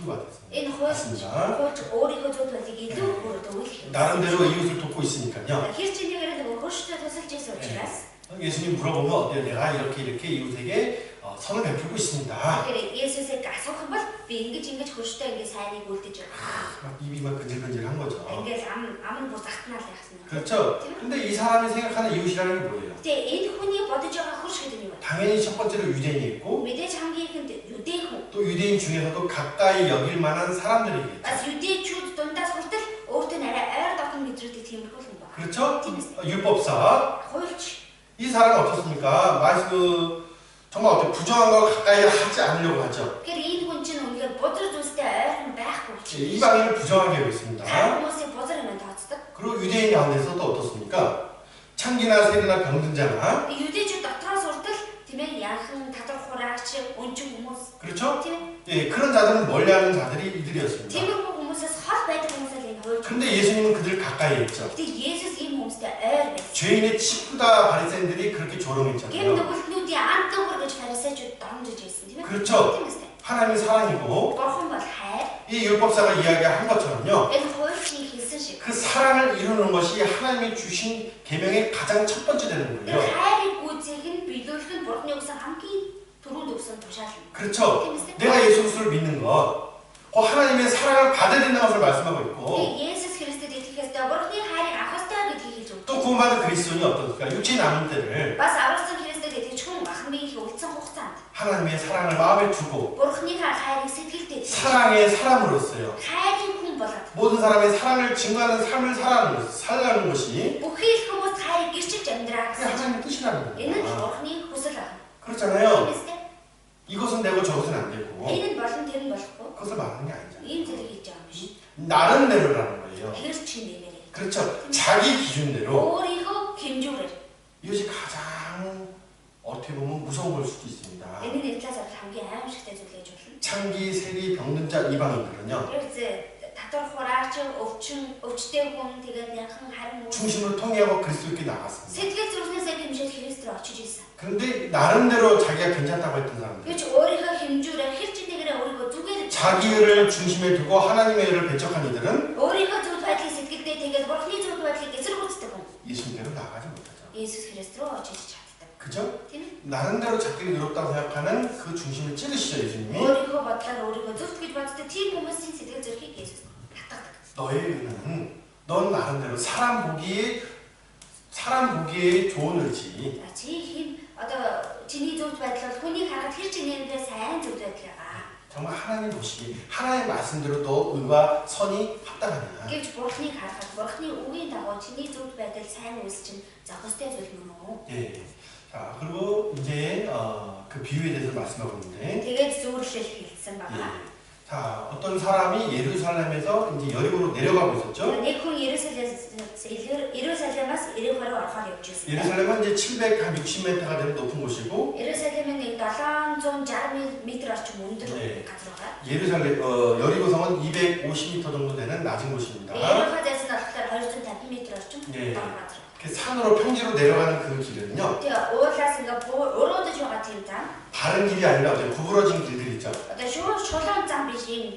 것 같습니다. Энэ хуульч өөрийгөө зөвтгөхийг илүү бүрдүүлэх. 나름대로 이웃을 돕고 있으니까요. Хэр ч нэгээр нэг хурштай тусалж байсан учраас 예수님 물어보면 어때요? 내가 이렇게 이웃에게 선을 베풀고 있습니다. тэгэхээр Есүсийг асуух юм бол би ингэж хурштай ингэ сайныг үлдэж байгаа. 막 입이 막 근질근질한 거죠. Ингээл ам нь бүр захтнаал яхсан. 그렇죠? 근데 이 사람이 생각하는 이웃이라는 게 뭐예요? Тэгээ энэ хүний бодож байгаа хурш гэдэг нь юу вэ? 당연히 첫 번째로 유대인이 있고 Мэдээж хамгийн ихэнд юдей хүн. 또 유대인 중에서도 가까이 여길 만한 사람들이겠죠. Бас юдэйчүүд дундаас хүртэл өөртөө арай ойр дотн мэдрэгдэх тиймэрхүү хүн байна. 그렇죠? 율법사. Хуульч. 이 사람은 어떻습니까? 정말 어때 부정한 걸 가까이 하지 않으려고 하죠. Тэгэхээр энэ хүн чинь үнэхээр бузар зүйлстэй ойрхон байхгүй ч. 이방인을 부정하게 하고 있습니다. хүмүүсийг бузар юм тооцдог. 그리고 유대인 가운데서도 어떻습니까? 창기나 세리나 병든 자나 유대주 дотроос хүртэл тийм ээ яахан тадар хураагч өнчин хүмүүс. 그렇죠? Тийм. 예, 그런 자들은 멀리하는 자들이 이들이었습니다. тиймэрхүү хүмүүсээс хол байдаг хүмүүсээ энэ хуульч. 근데 예수님은 그들 가까이 있죠. Тэгээ Есүс ийм хүмүүстэй ойр байсан. 죄인의 치부다 바리새인들이 그렇게 Гэм 조롱했잖아요. нүгэлтнүүдийн анд дуугар гэж фарисеучуд донжиж байсан тийм ээ. 그렇죠. Тийм ээ. 하나님이 사랑이고 Бурхан бол хайр. 이 율법사가 이야기한 것처럼요. Энэ хуульчны хэлсэн шиг. 그 사랑을 이루는 것이 하나님이 주신 계명의 가장 첫 번째 되는 Тэр 거예요. хайрыг гүйцээх нь биелүүлэх нь Бурханы өгсөн хамгийн түрүүнд өгсөн тушаал юм. 그렇죠. 내가 예수 그리스도를 믿는 것, 그 하나님의 사랑을 받아야 된다는 것을 말씀하고 있고 Есүс Христэд итгэх ёстой, Бурханы хайрыг авах ёстой гэдгийг хэлж өгдөг. 또 구원받은 그리스도인이 어떻습니까? 육체 남은 때를 Бас аврагсан Христэд итгэж хүн ахын биеийнхээ үлдсэн хугацаанд 하나님의 사랑을 마음에 두고 Бурханы хайрыг сэтгэлдээ 사랑의 사람으로서요. хайрын хүн болоод 모든 사람의 사랑을 증거하는 삶을 살아가는 것이 бүхий л хүмүүс хайрыг гэрчилж амьдраа 그게 гэсэн. 하나님의 뜻이라는 Энэ л 거예요. Бурханы хүсэл байна. 그렇잖아요. Тиймээс дээ. 이것은 되고 저것은 안 되고 Энэ нь болон тэр нь болохгүй. 그것을 말하는 게 아니잖아요. Ийм зүйлийг хийж байгаа юм биш. 나름대로라는 거예요. Тэр чинь нэмэрээ. 그렇죠. 자기 기준대로 өөрийнхөө хэмжүүрээр. 이것이 가장 어떻게 보면 무서운 걸 수도 있습니다. Энэ нь талаас хамгийн аимшигтай зүйл гэж болно. 창기, 세리, 병든자 이방인들은요. Ерөөсөө татвар хураач, өвчтэй хүн тэгээд яхан харин 중심으로 통일하고 그리스도께 나갔습니다. сэтгэл зүрхнээсээ гимшээд Христ рүү очиж исэн. 그런데 나름대로 자기가 괜찮다고 했던 사람들, Гэвч өөрийнхөө хэмжүүрээр хэлчинтэйгээрээ өөрийгөө зүгээр 자기를 중심에 두고 하나님의 의를 배척한 이들은 өөрийнхөө зүйл байдлыг сэтгэлдээ тэгээд Бурхны зүйл байдлыг эсэргүүцдэг хүн. 예수님께로 나가지 못하죠. Есүс Христ рүү очиж чаддаг. 그죠? Тийм ээ. 나름대로 자기를 의롭다고 생각하는 그 중심을 찌르시죠, 예수님이. өөрийнхөө бодлоор өөрийгөө зөвхт гэж боддог тийм хүмүүсийн сэтгэл зүрхийг Есүс татдаг. 너의 의는 넌 나름대로 사람 보기에 좋은 의지, За чи хин одоо чиний зөвхт байдал бол хүнийг харахад хэр ч нэрнээ сайн зөв байдлаа. 정말 하나님 보시기에 하나님의 말씀대로 너 의와 선이 합당하냐. Гэвч Бурхныг харахад Бурхны үгийн дагуу чиний зөвхт байдал сайн үйлс чинь зохистой зүйл юм уу? 예. 자, 그리고 이제 그 비유에 대해서 말씀하고 있는데, Тэгээд зөвөрлөл хэлсэн 예. байна. 자, 어떤 사람이 예루살렘에서 이제 여리고로 내려가고 있었죠. Нэг хүн Иерусалимаас Иерихо руу орохоор явж байсан. 예루살렘은 이제 760m가 되는 높은 곳이고, Иерусалимын нэг 760 м орчим өндөр 네. газар байгаа. 여리고성은 250m 정도 되는 낮은 곳입니다. Иерихоос нь болохоор 250 м орчим 네. бага газар. 그 산으로 평지로 내려가는 그 길은요, Тэгээ уулаас ингээ уруудаж байгаа тийм зам. 바른 길이 아니라 어떤 구부러진 길들 있죠. Одоо шулуун зам биш юм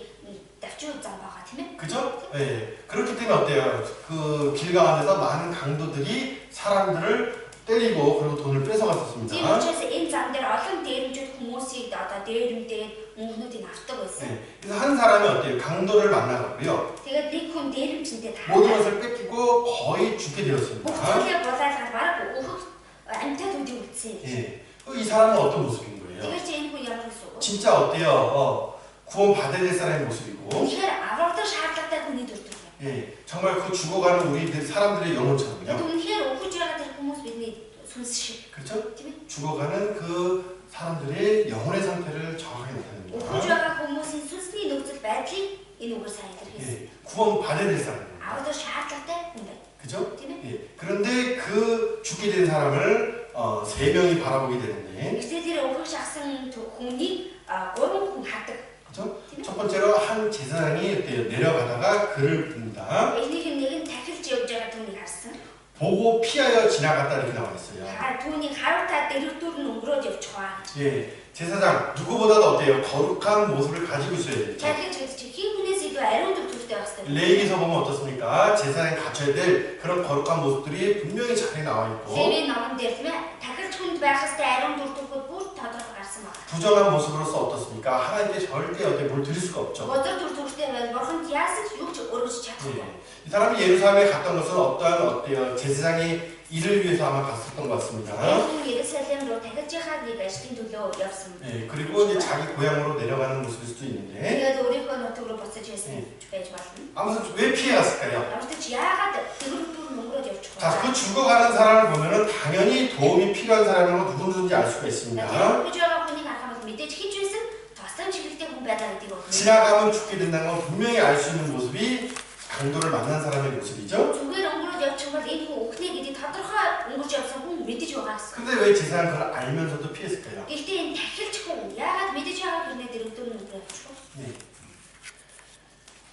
давчуу зам байгаа тийм ээ. 그죠? 예. 그렇기 때문에 어때요? 그 길 가운데서 많은 강도들이 사람들을 때리고 그리고 돈을 Тийм 뺏어갔었습니다. учраас энэ зам дээр олон дээрэмчүүд хүмүүсийг одоо дээрэмдээд мөнгнүүдийг авдаг байсан. 예. 그래서 한 사람이 어때요? 강도를 만나고요. Тэгээд нэг хүн дээрэмчэнтэй 모든 таараад 것을 뺏기고 거의 죽게 되었습니다. бүгдээ булаалгаад бараг өөхөх амьтад үдийг үлдсэн. 예. 이 사람은 어떤 모습인 거예요? Тэгээд чи энэ хүн ямар гэсэн үг? 진짜 어때요? 구원 받아야 될 사람의 모습이고, Тэгэхээр аврагдах шаардлагатай хүний дүрдэг. 예. 정말 그 죽어가는 우리들 사람들의 Тэгээд 영혼처럼요. үнэхээр өгөж байгаа тэр хүмүүс бидний сүнс шиг. 그렇죠? Тийм ээ. 죽어가는 그 사람들의 영혼의 상태를 정확하게 Өгөж 나타냅니다. байгаа хүмүүсийн сүнсний нөхцөл байдлыг энэ үгээр сайн илэрхийлсэн. 예. 구원 받아야 될 사람입니다. аврагдах шаардлагатай хүн байна. 그죠? Тийм ээ. 예. 그런데 그 죽게 된 사람을 세 명이 바라보게 되는데, Гэхдээ тэр өгөх шахсан хүнийг гурван хүн хардаг. 그죠? Тийм ээ. 첫 번째로 한 제사장이 내려가다가 그를 봅니다. Эхнийх нь нэг нь тахилж явж байгаа түүнийг харсан. 보고 피하여 지나갔다 이렇게 나와 있어요. Түүнийг харуултаа дэрвдүүр нь өнгөрөөд явж байгаа. 예, 제사장 누구보다도 어때요? 거룩한 모습을 가지고 있어야 되죠. Тахилж гэж чи хин хүнээс илүү ариун төвтэй байх хэрэгтэй. 레위기서 보면 어떻습니까? 제사장이 갖춰야 될 그런 거룩한 모습들이 분명히 잘 나와 있고, Левийн номон дээр тийм ээ тахилж хүнд байх хэрэгтэй ариун төвтгүүд бүр тодорхой гарсан байна. 부정한 모습으로서 어떻습니까? 하나님께 절대 어떻게 뭘 드릴 수가 없죠. Бузар төвтэй байл бурханд яасан ч юу ч өргөж чадахгүй. 예. 이 사람이 예루살렘에 갔던 것은 어때요? 제사장이 일을 위해서 아마 갔었던 것 같습니다. Энэ Иерусалим руу тахилж яхад нэг ажлын төлөө явсан. 예, 그리고 이제 자기 고향으로 내려가는 모습일 수도 있는데, Тэгээд өөрийнхөө нутаг руу буцаж байсан байж болно. 아무튼 왜 피해 갔을까요? Ямар ч яагаад дэрвдүүр нь өнгөрөөд явж 자, байгаа. 그 죽어가는 사람을 보면은 당연히 도움이 필요한 사람인 거 누군지 알 수가 있습니다. Гэж байгаа хүнийг харахад мэдээж хич байсан тусламж хэрэгтэй хүн байгаа гэдгийг бодно. 지나가면 죽게 된다는 건 분명히 알 수 있는 모습이 강도를 만난 사람의 모습이죠. Зүгээр өнгөрөөд явчих бол энэ хүн өхнө гэдгийг тодорхой өнгөрч явсан хүн мэдэж байгаа гэсэн. 근데 왜 제사장 그걸 알면서도 피했을까요? Гэхдээ энэ тахилч хүн яагаад мэдэж байгаа хэрнээ дэрвдүүр нь өнгөрөөд явчих вэ? 네.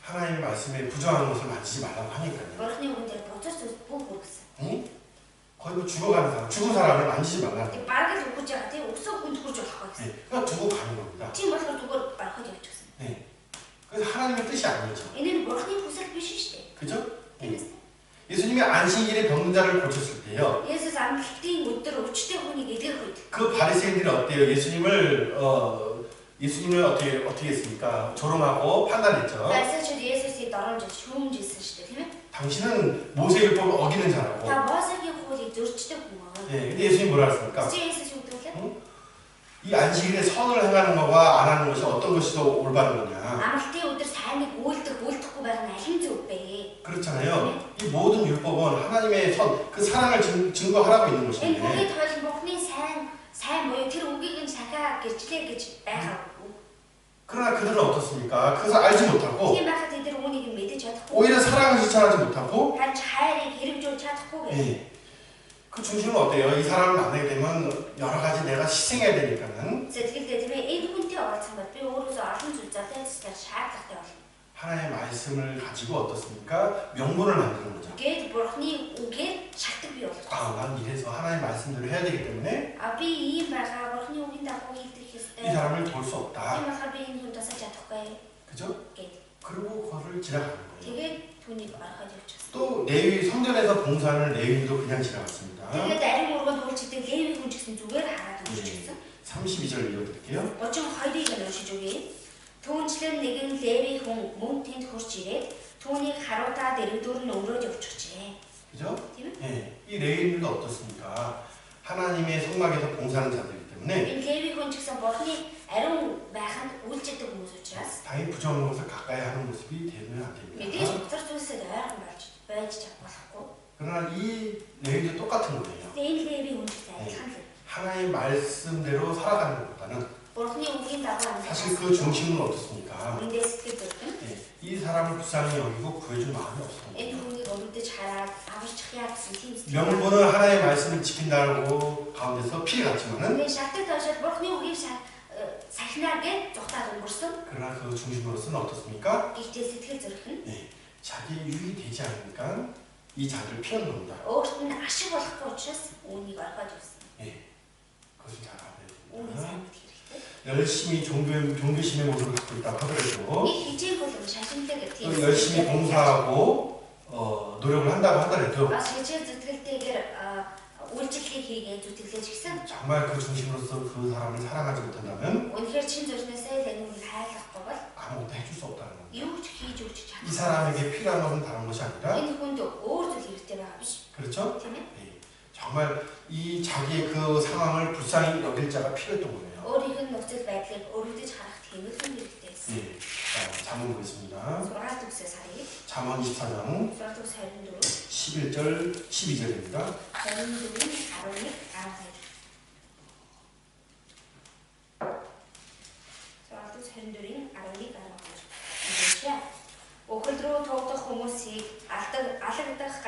하나님의 말씀에 부정한 것을 만지지 말라고 하니까요. Бурхны үгэн дээр буцаж зүс бүх үргэсэн. 응? 거의 뭐 죽어가는 사람, 죽은 사람을 만지지 말라. Бараг л үгэж байгаа тийм өсөө хүнд хүрж болохгүй гэсэн. 네, 그냥 두고 가는 겁니다. Тийм болохоор зүгээр барахад явчихсан. 네. 그래서 하나님의 뜻이 아니죠. Энэ нь бурхны хүсэл биш шүү дээ. 그죠? Тийм 네. ээ. 예수님이 안식일에 병든 자를 고쳤을 때요. Есүс амлалтын өдөр өвчтэй хүнийг эдгэх үед 그 바리새인들이 어때요? 예수님을 어떻게 했습니까? 조롱하고 판단했죠. Фарисеучуд Есүсийг доромжилж шүүмжилсэн шүү дээ, тийм ээ. 당신은 모세율법을 어기는 자라고. Та Мосегийн хуулийг зөрчдөг хүн. 네, 근데 예수님이 뭐라 했습니까? Чи Есүс юу гэдэг вэ? 이 안식일에 선을 행하는 것과 안 하는 것이 어떤 것이 더 올바른 거냐? Амралтын өдөр сайныг үйлдэхгүй байх нь аль нь зөв бэ? 그렇잖아요. 이 모든 율법은 하나님의 그 사랑을 증거하라고 있는 Энэ 것인데. бүгд хоёул бурхны сайн буюу тэр үгийг нь сахиа гэрчлээ гэж байгаагүй. 그러나 그들은 어떻습니까? 그것을 알지 못하고 Тийм байхад тэд үүнийг мэдэж чадахгүй. 오히려 사랑을 실천하지 못하고. Харин хайрыг хэрэгжүүлж чадахгүй гэх. 예. 그 중심은 어때요? 이 사람을 만나게 되면 여러 가지 내가 희생해야 되니까는 Сэтгэлдээ тийм ээ энэ хүнтэй уулзсан бол би өөрөөсөө олон зүйл зарлаачтай шаардлагатай болно. 하나님의 말씀을 가지고 어떻습니까? 명분을 만드는 거죠. Гэт бурхны үгээр шатдаг бий болох. 아, 난 이래서 하나님의 말씀대로 해야 되기 때문에 А би ийм байгаа бурхны үгийн дагуу хийх 이 ёстой. 사람을 도울 수 없다. Тийм болохоор би энэ хүнд тасалж чадахгүй 그죠? гэт. 그리고 그거를 지나가는 거예요. Тэгээд түүнийг орхоод явчихсан. 또 레위 성전에서 봉사하는 레위도 그냥 지나갔습니다. Тэгээд ариун урганд үйлчлдэг Леви хүн ч гэсэн зүгээр хараад өнгөрчихсөн. 32절 읽어드릴게요. 32-ыг нь уншиж өгье. Түүнчлэн нэгэн Леви хүн мөн тэнд хурж ирээд түүнийг харуутаа дэрэгдүүр нь өнгөрөөд явчихжээ. 그죠? тийм ээ? 예, 이 레위들도 어떻습니까? 하나님의 성막에서 봉사하는 자들이기 때문에 Энэ Леви хүн ч гэсэн бурхны ариун байханд үйлчлдэг хүмүүс учраас 당연히 부정한 것을 가까이 하는 모습이 되면 안 мэдээж 됩니다. бутар зүйлсээ ойрхон байж чадахгүй. 그러나 이 레위도 똑같은 거예요. Тэгээ энэ Леви хүн ч гэсэн адилхан л 하나님의 말씀대로 살아가는 것보다는 бурхны үгийн дагуу 사실 그 중심은 어떻습니까? үндэ сэтгэл зүрхэн 예, 이 사람을 불쌍히 여기고 구해줄 마음이 энэ 없습니다. хүнийг өмөрдөж хараад аварчих яа гэсэн тийм сэтгэл. 명분은 하나님의 말씀을 지킨다고 가운데서 피해갔지만은 Тэгээ шалтгаан тошоод бурхны үгийг сахинаа гэж зүхтаад өнгөрсөн. 그러나 그 중심으로서는 어떻습니까? Гэхдээ сэтгэл зүрхэн 예, 자기의 유익이 되지 않으니까 이 자들을 피하는 겁니다. өөрт нь ашиг болохгүй учраас үүнийг орхоод явсан. 예, 그것을 잘 알아야 Үүнийг 됩니다. сайн мэдэх хэрэгтэй. 열심히 종교심의 모습을 갖고 있다고 하더라도 이 хичээл бол шашинтай гэх 또 열심히 봉사하고 노력을 한다고 하더라도 бас хичээл зүтгэлтэйгээр үйлчлэлийг хийгээд зүтгэлж гисэн. 정말 그 중심으로서 그 사람을 사랑하지 못한다면 Үнэхээр чин зүрхнээсээ л энэ үгийг хайрлахгүй бол 아무것도 해줄 수 없다는 겁니다. юу ч хийж өгч 이 чадахгүй. 사람에게 필요한 것은 다른 것이 아니라 Энэ хүнд өөр зүйл хэрэгтэй байгаа биш. 그렇죠? Тийм ээ? 예, 정말 이 자기의 그 상황을 불쌍히 여길 자가 필요했던 거예요. Өөрийнх нь нөхцөл байдлыг өргөдөж харах тэмүүлэн хэрэгтэй байсан. 예, 잠언 보겠습니다. 6 дүгсээс харъя. 잠언 24장 6 дүгс 24, 11절 12절입니다. 24, 11, 12. 6 дүгс 24-ийн 11, 12. Ингээшээ. Өхөл рүү тугдах хүмүүсийг алагдах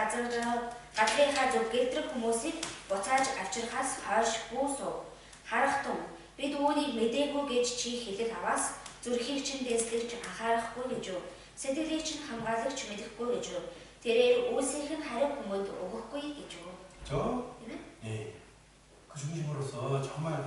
газрынхаа зүг гэлтрэх хүмүүсийг буцааж авчирхаас хойшгүй суув. Харах тун бид үүнийг мэдээгүй гэж чи хэлэх аваас зүрхийг чинь дэслэж анхаарахгүй гэж юу. Сэтгэлийг чинь хамгаалагч мэдэхгүй гэж юу. Тэрээр үүсэх нь харин хүмүүд өгөхгүй гэж юу. 저 예, 그 중심으로서 정말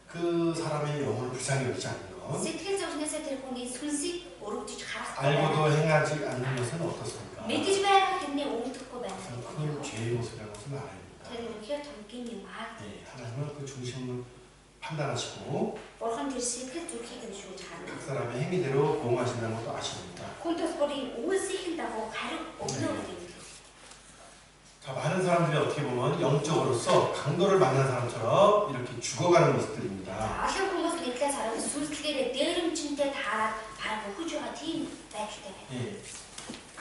그 사람의 영혼을 불쌍히 여기지 않는 것, Сэтгэл зүрхнээсээ тэр хүний сүнсийг өргөдөж харахгүй. 알고도 행하지 않는 것은 어떻습니까? мэдэж байгаа хэрнээ үлдэхгүй байна. 큰 죄의 모습이라는 것을 알아야 됩니다. Тэр үнэхээр томгийн юм аа. 예, 하나님은 그 중심을 판단하시고 Бурхан тэр сэтгэл зүрхийг нь шүүж харна. 각 사람의 행위대로 보응하신다는 것도 아십니다. Хүн тусгарын үйлсийн дагуу хариу өгнө гэдэг юм. 자, 많은 사람들이 어떻게 보면 영적으로서 강도를 만난 사람처럼 이렇게 죽어가는 모습들입니다. Олон хүмүүс нэгдлээс хараад сүлслээрээ дээрэмчинтэй таараад баг өгөж байгаа тийм байдалтай байна. 예,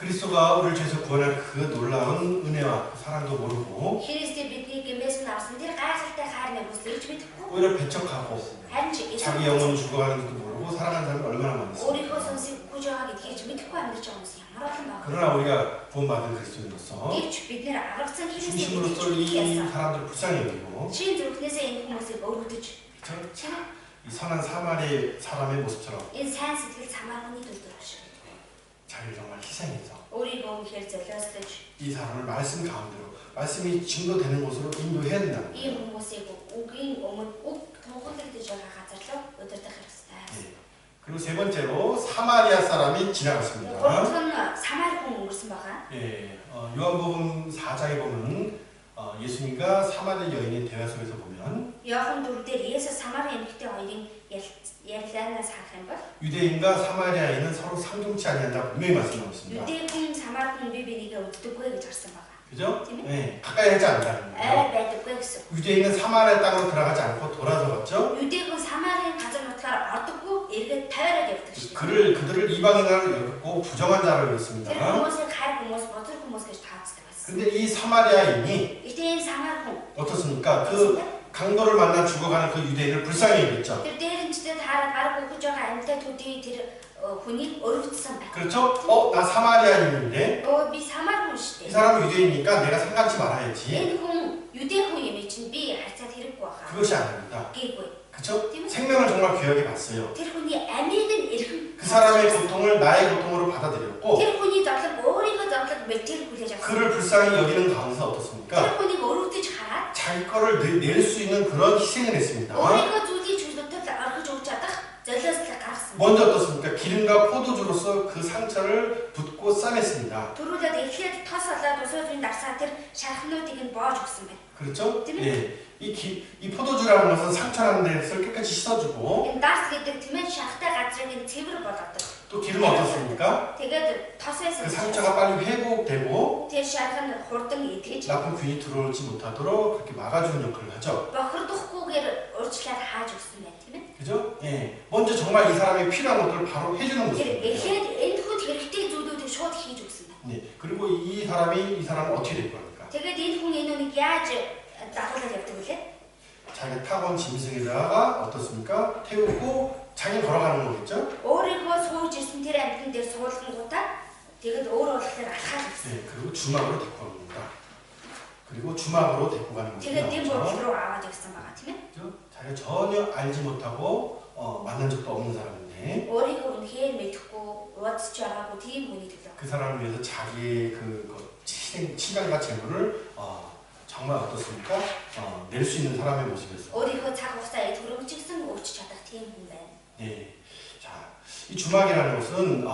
그리스도가 우리를 죄에서 구원할 그 놀라운 은혜와 그 사랑도 모르고 Христээр бидний гэмээс нь авсан тэр гайхалтай хайр нэгүс ирж мэдэхгүй. 오히려 배척하고 Харин ч 자기 영혼을 죽어가는 것도 모르고 살아가는 사람이 얼마나 많이 있습니까? өөрийнхөө сүнсийг өгөж байгаа гэдгийг ч мэдэхгүй амьдарч байгаа хүмүүс ямар олон байна. 그러나 우리가 구원받은 그리스도인으로서 Гэвч бид нэр аврагсан Христээр 중심으로서 이 사람들을 불쌍히 여기고 чин зүрхнээсээ энэ хүмүүсийг өргөдөж 그렇죠? чамаа 이 선한 사마리 사람의 모습처럼 энэ сайн сэтгэл самарганы дүр төрөш. 자기를 정말 희생해서 өөрийгөө үнэхээр золиослож 이 사람을 말씀 가운데로 말씀이 증거되는 곳으로 인도해야 된다. ийм хүмүүсийг үгийн өмнө үг тунхаглагдаж байгаа газар руу удирдах хэрэгтэй. 예. 그리고 세 번째로 사마리아 사람이 지나갔습니다. Гурав нь Самар хүн өнгөрсөн байгаа. 예, 요한복음 4장에 보면 예수님과 사마리아 여인의 대화 속에서 보면 Иохан 4 дээр Есүс Самар эмэгтэй хоёрын ярилцлагаас харах юм бол 유대인과 사마리아인은 서로 상종치 아니한다 분명히 말씀하고 있습니다. Юдэ хүн Самар хүн бие биенийгээ үздэггүй гэж харсан байгаа. 그죠? тийм ээ? 예, 가까이 하지 않는다는 Арай 거예요. байдаггүй гэсэн. 유대인은 사마리아 땅으로 들어가지 않고 돌아서 갔죠. Юдэ хүн Самарын газар нутгаар ордоггүй эргээд тойроод явдаг шүү дээ. 그들을 이방인으로 여겼고 부정한 자로 Тэр 여겼습니다. хүмүүсийг хайр хүмүүс, бузар хүмүүс гэж таацдаг байсан. 근데 이 사마리아인이 Гэтэ энэ Самар хүн 어떻습니까? 그 강도를 만나 죽어가는 그 유대인을 불쌍히 여겼죠. тэр дээрэнчдэд хараад гараг өгөж байгаа амьтаа төдий тэр хүнийг өрөвдсөн байна. 그렇죠? 나 사마리아인인데 Би Самар хүн шүү 이 дээ. 사람은 유대인이니까 내가 상관치 말아야지. Энэ хүн 유대 хүн юм чинь би харьцаад хэрэггүй байгаа. 그것이 아닙니다. Гээгүй. 그렇죠? тийм ээ? 생명을 정말 귀하게 봤어요. Тэр хүний амийг нь эрхэм. 그 사람의 고통을 나의 고통으로 받아들였고 Тэр хүний зовлог өөрийнхөө зовлог мэтгэл хүлээж авсан. 그를 불쌍히 여기는 가운데서 어떻습니까? Тэр хүнийг өрөвдөж хараад 자기 거를 낼 수 있는 그런 희생을 했습니다. өөрийнхөө зүйлийг чөлөөтөл орхиж өгч чадах золиослог гаргасан. 먼저 어떻습니까? 기름과 포도주로서 그 상처를 붓고 싸맸습니다. Төрүүлээд эхлээд тос олоод усуудын дарсаа тэр шархнуудыг нь боож өгсөн байна. 그렇죠? тийм ээ? 예. 이 포도주라는 것은 상처나는 데를 깨끗이 씻어주고 Энэ дарс гэдэг тийм ээ шахтай газрыг нь цэвэр болгодог. 또 기름은 어떻습니까? Тэгээд тосоос 그 상처가 빨리 회복되고 тэр шарх нь хурдан идэж 나쁜 균이 들어오지 못하도록 그렇게 막아주는 역할을 하죠. бохирдохгүйгээр урьдчилаад хааж өгсөн байна тийм ээ. 그죠? 예. 먼저 정말 이 사람이 필요한 것들을 바로 해주는 Тэр 것입니다. эхлээд энэ хүнд хэрэгтэй зүйлүүдийг шууд хийж өгсөн байна. 네. 그리고 이 사람은 어떻게 될 겁니까? Тэгээд энэ хүн энэ үнийг яаж дагуулад явдаг вүлээ? 자기가 타고 온 짐승에다가 어떻습니까? 태우고 자기 걸어가는 거겠죠? Өөрийнхөө сууж ирсэн тэр амьтан дээр суулгангуудаа тэгээд өөрөө болохоор алхаад ирсэн. 네. 그리고 주막으로 데리고 가는 겁니다. 그리고 주막으로 데리고 가는 Тэгээд дэм 거죠. бодлоо руу аваад явсан байгаа тийм ээ. 그죠? 자기가 전혀 알지 못하고 만난 적도 없는 사람인데 Өөрийгөө үнэхээр мэдэхгүй, уудсч байгаагүй тийм хүний төлөө. 그 사람을 위해서 자기의 시간과 재물을 정말 어떻습니까? 낼 수 있는 사람의 모습이었어요. Өөрийнхөө цаг хугацаа эдгөрөмжигсэн өгч чадах тийм хүн байна. 예. 자, 이 주막이라는 것은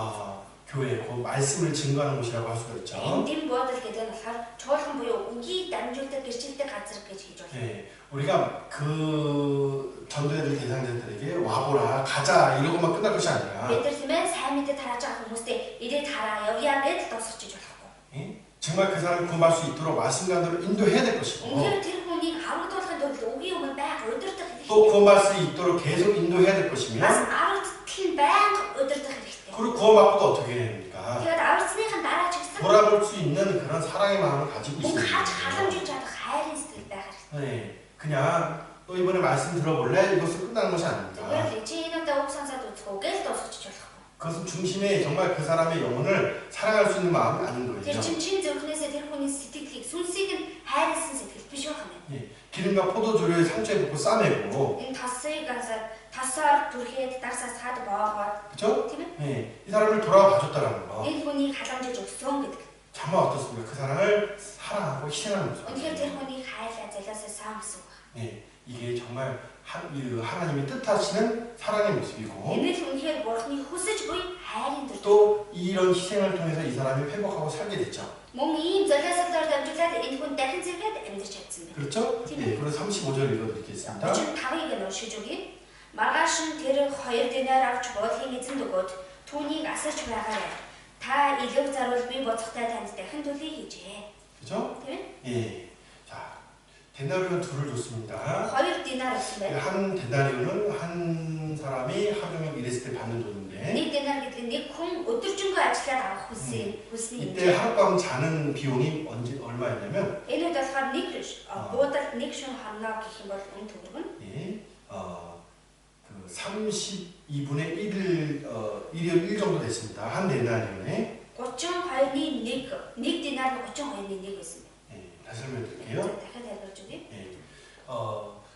교회, 그 말씀을 증거하는 곳이라고 할 수가 있죠. Энэ дэм бодол гэдэг нь болохоор чуулган буюу үгийг дамжуулдаг гэрчлэлтэй газар гэж хийж байна. 예. 우리가 그 전도해줄 대상자들에게 와보라, 가자 이러고만 끝날 것이 아니라 Бид нар тийм ээ сайн мэдээ тарааж байгаа хүмүүстээ ирээд хараа явъя гэж тусарчиж болохгүй. 예? 정말 그 사람을 구원할 수 있도록 말씀 가운데로 인도해야 될 것이고 Үнэхээр тэр хүнийг харуулдуулахын тулд үгийн өмнө байг удирдах хэрэгтэй. 또 구원할 수 있도록 계속 인도해야 될 것이며 Бас аралдтал нь байнга удирдах хэрэгтэй. 그리고 구원받고도 어떻게 해야 됩니까? Тэгээд аварцныхын дараа ч гэсэн 돌아볼 수 있는 그런 사랑의 마음을 가지고 мөн 있습니다. хааж халамжуулж чадах хайрын сэтгэл байх хэрэгтэй. 네, 그냥 또 이번에 말씀 들어볼래? 이것은 끝나는 것이 아닙니다. Тэгвэл чи энэ удаа үг сонсоод үзэх үү гэж дуусгачих болохгүй. 그것은 중심에 정말 그 사람의 영혼을 사랑할 수 있는 마음이 아닌 Тэр 거예요. чин зөвхнээсээ тэр хүний сэтгэлийг сүнсийг нь хайрлсан сэтгэл биш байх юм. 예, 기름과 포도주를 상처에 붓고 싸매고, Энэ тосыг тосоор түрхээд дарсаас хад боогоод 그렇죠? тийм ээ? 예, 이 사람을 돌아봐 줬다라는 거. Энэ хүнийг халамжилж өгсөн гэдэг. 정말 어떻습니까? 그 사랑을 사랑하고 희생하는 모습. Үнэхээр тэр хүнийг хайрлаа золиосоо сан гэсэн үг. 예, 이게 정말 하나님이 뜻하시는 사랑의 모습이고, Энэ л үнэхээр бурхны хүсэж буй хайрын төр. 또 이런 희생을 통해서 이 사람이 회복하고 살게 됐죠. Мөн ийм золиосолоор дамжуулаад энэ хүн дахин зэрэгэд амьдарч чадсан байна. 그렇죠? 예, 그래서 35절 읽어드리겠습니다. 35-ыг нь уншиж өгье. Маргааш нь тэр 2 динар авч буулгын эзэнд өгөөд түүнийг асарч байгаарай. Та илүү зарвал би боцохтой танд дахин төлөй хийжээ. 그렇죠? Тийм ээ? 예. 자, 데나리온 둘을 줬습니다. 2 динар гэсэн байна. 한 데나리온은 한 사람이 하루 종일 일했을 때 받는 돈인데 1 динар гэдэг нь нэг хүн өдөржингөө ажиллаад авах хүсний 이때 хэмжээ. 하룻밤 자는 비용이 얼마였냐면 Энэ үед болохоор нэг буудалд нэг шөнө хоноо гэх юм бол энэ төгрөг нь 예, 그 32분의 1 정도 됐습니다. 한 데나리온에 32-ний 1 динар нь 32-ний 1 байсан. 예, 다시 설명드릴게요. дахиад хэлбэрж өгье. 예,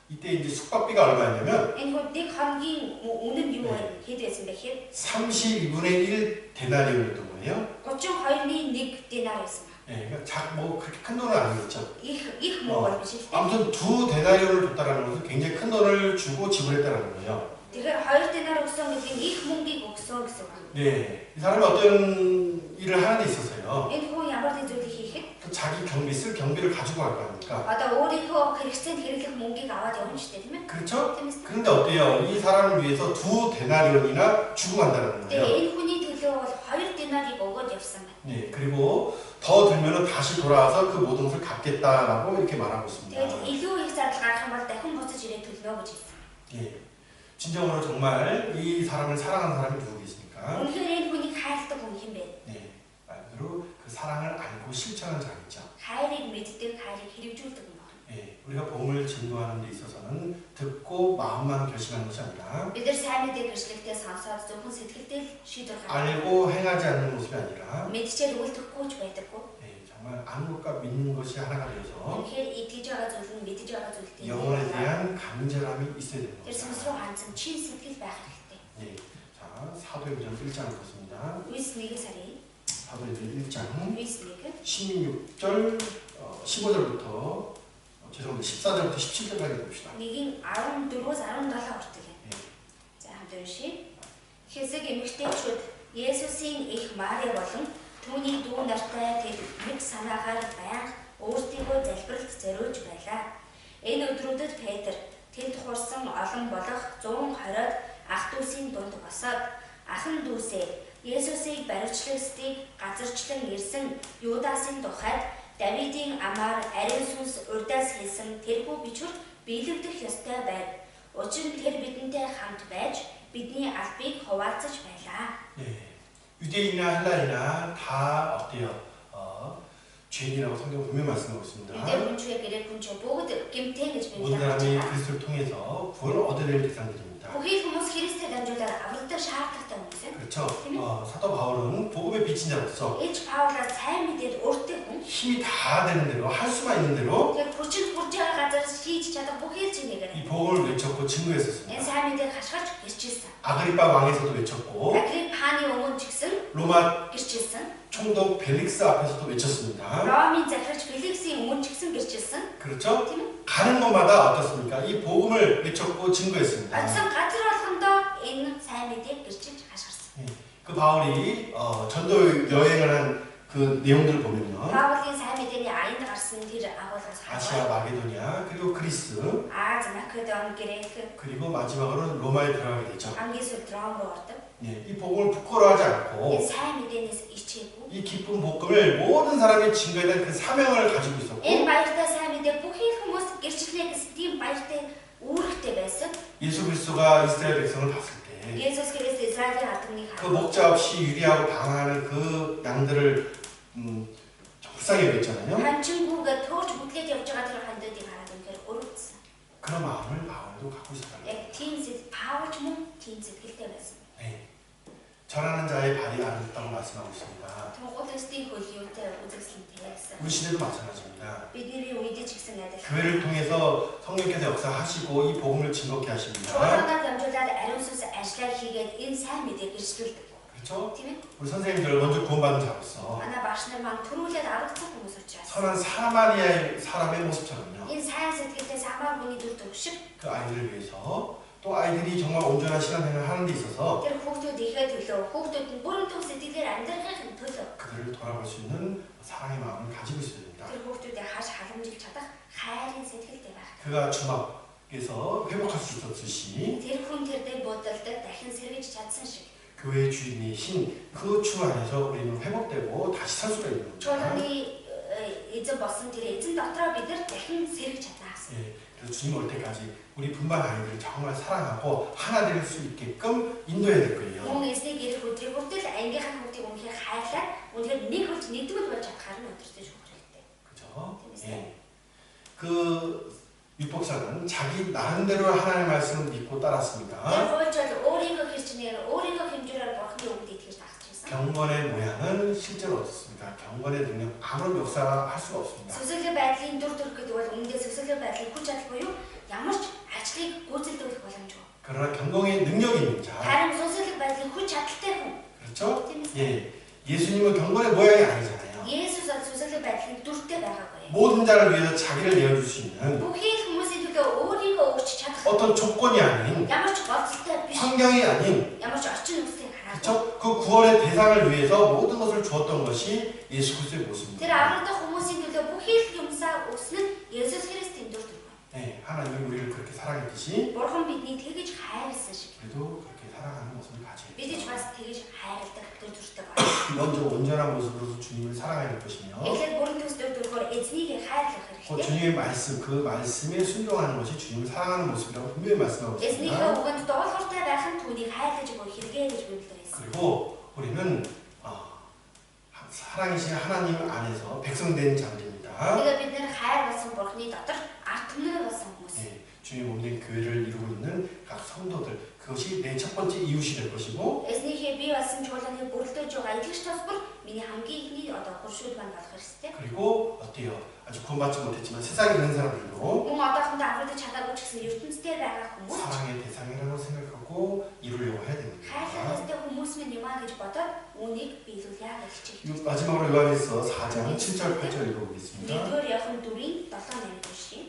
이때 이제 숙박비가 얼마였냐면 Энэ хүн нэг хоногийн үнэ нь юу вэ? Хэд байсан бэ гэхээр 32분의 1 데나리온이었던 거예요. 거예요? 32-ний 1 데나리 байсан. 예, 그러니까 뭐 그렇게 큰 돈은 아니겠죠. их муу бол биш л дээ. 아무튼 2 데나리온을 줬다라는 것은 굉장히 큰 돈을 주고 지불했다는 거예요. Тэгэхээр 2 데나ри өгсөн гэдэг нь их мөнгийг өгсөн гэсэн үг. 네, 이 사람이 어떤 일을 하는 데 있어서요. Энэ хүн ямар нэг зүйлийг хийхэд 또 자기 경비 쓸 경비를 가지고 갈 거니까. одоо өөрийнхөө хэрэгцээнд хэрэглэх мөнгийг аваад явна шүү дээ, тийм ээ? 그렇죠? Тийм ээ. 그런데 어때요? 이 사람을 위해서 2 데나리온이나 주고 간다는 Тэгээ 거예요. энэ хүний төлөө бол 2 데나리г өгөөд явсан байна. 네, 그리고 더 들면은 다시 돌아와서 그 모든 것을 갚겠다라고 이렇게 말하고 있습니다. Тэгээд илүү их зардал гарах юм бол дахин буцаж ирээд төлнө гэж хэлсэн. 예, 진정으로 정말 이 사람을 사랑하는 사람이 누구 계십니까? Үнэхээр энэ хүнийг хайрладаг хүн хэн бэ? 네, 말대로 그 사랑을 알고 실천하는 자겠죠. Хайрыг мэддэг, хайрыг хэрэгжүүлдэг юм байна. 예, 우리가 복음을 증거하는 데 있어서는 듣고 마음만 결심하는 것이 아니라 Бид нар сайн мэдээ гэрчлэгтээ сонсоод зөвхөн сэтгэлдээ шийдвэр гаргах. 알고 행하지 않는 모습이 아니라 Мэдчихэд үйлдэхгүй ч байдаггүй. 예, 정말 아는 것과 믿는 것이 하나가 되어서 Үнэхээр итгэж байгаа зүйл нь мэдж байгаа зүйлтэй. 영혼에 대한 간절함이 있어야 되는 Тэр 거죠. сүнслэг ганцхан чин сэтгэл байх хэрэгтэй. 예, 자, 사도행전 1장을 보겠습니다. Үйс 1 сарын 사도행전 1장 Үйс 1 16절 15절부터 죄송합니다. 14절부터 17절까지 봅시다. 1-ийн 14-өөс 17 хүртэл. 예. За хамт уншийе. Хэсэг эмэгтэйчүүд Есүсийн их Мари болон түүний дүү нартай тэд нэг санаагаар байнга өөрсдийгөө залбиралд зориулж байлаа. Энэ өдрүүдэд Петр тэнд хурсан олон болох 120-од ах дүүсийн дунд босоод ахан дүүсээ Есүсийг баривчлагдсыг газарчлан ирсэн Юдасын тухайд Давидын амаар ариун сүнс урдаас хэлсэн тэрхүү бичвэр биелэгдэх ёстой байв. Учир нь тэр бидэнтэй хамт байж бидний албыг хуваалцаж байлаа. 예, 유대인이나 헬라이나 다 어때요? 죄인이라고 성경 분명 말씀하고 있습니다. Эдгээр хүн чигээр гэрээ хүн ч бүгд гэмтэн гэж 모든 Библиэд 사람이 байна. 그리스도를 통해서 구원을 얻어야 될 대상들입니다. Бүхий хүмүүс Христээр дамжуулаад аврагдах шаардлагатай хүмүүс юм. 그렇죠? 사도 바울은 복음의 빛인 자로서 Ээж Паулаас сайн мэдээд өртөг хүн. 힘이 다 되는 대로 할 수만 있는 대로 Тэр хүчин хүрж байгаа газар хийж чадах бүхий л зүйгээр. 이 복음을 외쳤고 Энэ 증거했었습니다. сайн мэдээг хашгирч гэрчилсэн. 아그리파 왕에서도 외쳤고 Агриппаны өмнө ч гэсэн 로마 гэрчилсэн. 총독 벨릭스 앞에서도 외쳤습니다. Ромын захирагч Феликсийн өмнө ч гэсэн гэрчилсэн. 그렇죠? Тийм үү? 가는 곳마다 어떻습니까? 이 복음을 외쳤고 증거했습니다. Одсон газар болгондоо энэ сайн мэдээг гэрчилж хашгирсан. 그 바울이 전도 여행을 한 그 내용들을 보면요. Паулын сайн мэдээний аянд гарсан тэр агуулгаас 아시아 хараад 마게도니아 그리고 그리스 Аз, Македон, Грек, 그리고 마지막으로는 로마에 들어가게 되죠. хамгийн сүүлд Ром руу ордог. 예, 이 복음을 부끄러워하지 않고 Энэ сайн мэдээнээс ичээгүй. 이 기쁜 복음을 모든 사람이 증거해야 될 그 사명을 가지고 있었고 Энэ баяртай сайн мэдээ бүхий хүмүүс гэрчлэх гэсэн тийм баяртай үүрэгтэй байсан. 예수 그리스도가 이스라엘 백성을 봤을 때 그 Есүс Христ Израилийн албаныг 목자 없이 유리하고 방황하는 그 양들을 불쌍히 여겼잖아요. 한친구가 토르 бүтлээд явж байгаа тэр хандуудыг хараад үнээр өрөвдсөн. 그런 마음을 바울도 갖고 있었다는 거예요. Яг тийм зүйл Паулч мөн тийм сэтгэлтэй байсан. 네. 전하는 자의 발이 아름답다고 말씀하고 있습니다. Тунгаластын хөл юутай үзэсгэлэнтэй гэсэн. 우리 시대도 마찬가지입니다. Бидний үед ч гэсэн адил. 교회를 통해서 성령께서 역사하시고 이 복음을 증거케 하십니다. Чуулганаар дамжуулаад ариун сүнс ажиллаа хийгээд энэ сайн мэдээг гэрчлүүлдэг. 그렇죠? Тийм ээ? 우리 선생님들 먼저 구원받은 자로서 Манай багш нар маань төрүүлээд аврагдсан хүмүүс учраас. 선한 사마리아의 사람의 모습처럼요. Энэ сайн сэтгэлтэй самар хүний дүр төршиг 그 아이들을 위해서 또 아이들이 정말 온전한 신앙생활을 하는 데 있어서 тэр хүүхдүүд ихэд төлөө хүүхдүүд нь бүрэн төв сэтгэлээр амьдрахын төлөө 그들을 돌아볼 수 있는 사랑의 마음을 가지고 있어야 됩니다. тэр хүүхдүүдийг харж халамжилж чадах хайрын сэтгэлтэй байх. 그가 주막에서 회복할 수 있었듯이 Тэр хүн тэрдээ бодолдод дахин сэргийж чадсан шиг. 교회의 주인이신 그 주 안에서 우리는 회복되고 다시 살 수가 있는 거죠. Чуулганы эзэн болсон тэр эзэн дотроо бид нар дахин сэргэж чадна гэсэн. 예, 그래서 주님 올 때까지 우리 분반 아이들을 정말 사랑하고 하나 될 수 있게끔 인도해야 될 거예요. Мөн эзнийг ирэх өдрийг хүртэл ангийнхаа хүүхдийг үнхээр хайрлаад үнхээр нэг болж нэгдмэл болж чадхаар нь өдөртөж өгөх хэрэгтэй. 그죠? 예. 그 율법사는 자기 나름대로 하나님의 말씀을 믿고 Тэр 따랐습니다. хуульчид өөрийнхөө хэрчнээр өөрийнхөө хэмжүүрээр бурхны үгд итгэж тагсчихсан. 경건의 모양은 실제로 어떻습니까? 경건의 능력 아무런 역사가 할 수가 없습니다. Сүсэлэг байдлын дүр төрх гэдэг бол өмнөдөө сүсэлэг байдлыг хүч чадал буюу ямар ч ажлыг гүйцэлдүүлэх боломжгүй. 그러나 경건의 능력이 있는 자, Харин сүсэлэг байдлын хүч чадалтай хүн. 그렇죠? Тийм ээ. 예, 예수님은 경건의 모양이 아니잖아요. Есүс бол сүсэлэг байдлын дүртэй байгаагүй. 모든 자를 위해서 자기를 내어줄 수 있는 Бүхий л хүмүүсийн төлөө өөрийгөө өгч чадах 어떤 조건이 아닌 ямар ч бодолтой биш. 환경이 아닌 Ямар ч орчин нөхцөлийг хараад 그렇죠? 그 구원의 대상을 위해서 모든 것을 주었던 것이 예수 그리스도의 모습입니다. тэр аврагдах хүмүүсийн төлөө бүхий л юмсаа өгсөн нь Есүс Христийн дүр төрх. 네, 하나님이 우리를 그렇게 사랑했듯이 Бурхан биднийг тэгэж хайрласан шиг 우리도 그렇게 사랑하는 모습을 가져야 бид ч 돼요. бас тэгэж хайрладаг дүр төрхтэй байна. 먼저 온전한 모습으로 주님을 사랑해야 될 것이며 Эхлээд бүрэн төс дүр төрхөөр эзнийг хайрлах 그 хэрэгтэй. 주님의 말씀, 그 말씀에 순종하는 것이 주님을 사랑하는 모습이라고 분명히 말씀하고 Эзнийхээ 있습니다. үгэнд дуулууртай байх нь түүнийг хайрлаж өгөх хэрэгэ гэж Библиэр хэлсэн. 그리고 우리는 사랑이신 하나님 안에서 백성된 자들입니다. Тэгээ бид нэр хайр болсон Бурхны дотор ард түмнэр болсон хүмүүс. 네, 주님 오늘 교회를 이루고 있는 각 성도들 그것이 내 첫 번째 이웃이 될 것이고 Эзнийхээ бий болсон чуулганы бүрэлдэж байгаа итгэгч тусбар миний хамгийн ихний гуршууд маань болох хэрэгтэй. 그리고 어때요? 아주 구원받지 못했지만 세상에 있는 사람들도 Мөн одоохондоо аврагдаж чадаагүй ч гэсэн ертөнцийн байгаа хүмүүс 사랑의 대상이라고 생각하고 이루려고 해야 됩니다. хайрлах ёстой хүмүүс минь юм аа гэж бодоод үүнийг биелүүлье гэж хэлчихэ. 마지막으로 요한일서 4장 7절 8절 읽어보겠습니다. Нэгдүгээр Иохан 4-ийн 7-8 уншия.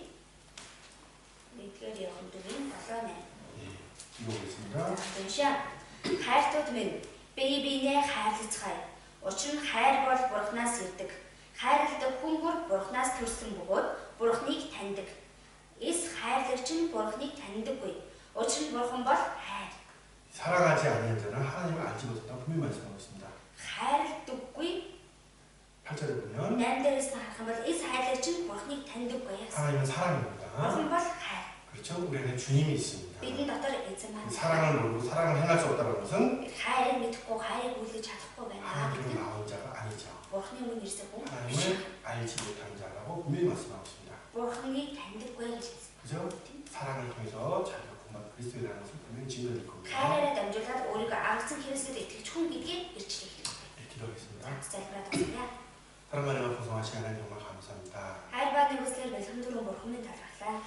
Нэгдүгээр Иохан 4-ийн 7-8. 네, 읽어보겠습니다. Уншаа. Хайртууд минь, бие биенээ хайрлацгаая. Учир нь хайр бол Бурханаас ирдэг. Хайрладаг хүн бүр Бурханаас төрсөн бөгөөд Бурханыг таньдаг. Эс хайрлагч нь Бурханыг таньдаггүй. Учир нь Бурхан бол хайр. 사랑하지 아니한 자는 하나님을 알지 못한다고 분명히 말씀하고 있습니다. хайрладаггүй 8절에 보면 남들에서 харах юм бол эс хайрлагч нь Бурханыг таньдаггүй. 하나님은 사랑입니다. Бурхан бол хайр. 그렇죠? 우리에게 주님이 있습니다. Бидний дотор эзэн маань 사랑을 모르고 사랑을 행할 수 없다는 것은 хайрыг мэдэхгүй, хайрыг үйлдэж чадахгүй байна. 하나님으로 나온 자가 아니죠. Бурханы өмнө ирсэн хүн 하나님을 알지 못한 자라고 분명히 말씀하고 있습니다. Бурханыг таньдаггүй гэж хэлсэн. 그죠? 사랑을 통해서 자기가 구원받은 그리스도라는 것을 분명히 증거될 겁니다. хайраараа дамжуулаад өөрийгөө аргасан Христэд итгэж хүн гэдгийг ирчлэх хэрэгтэй. 네, 기도하겠습니다. залбираад байна. 다른 말과 고성하신 하나님 정말 감사합니다. хайр ба нэгүслэр бэлхэндүрэн Бурханы талархлаа.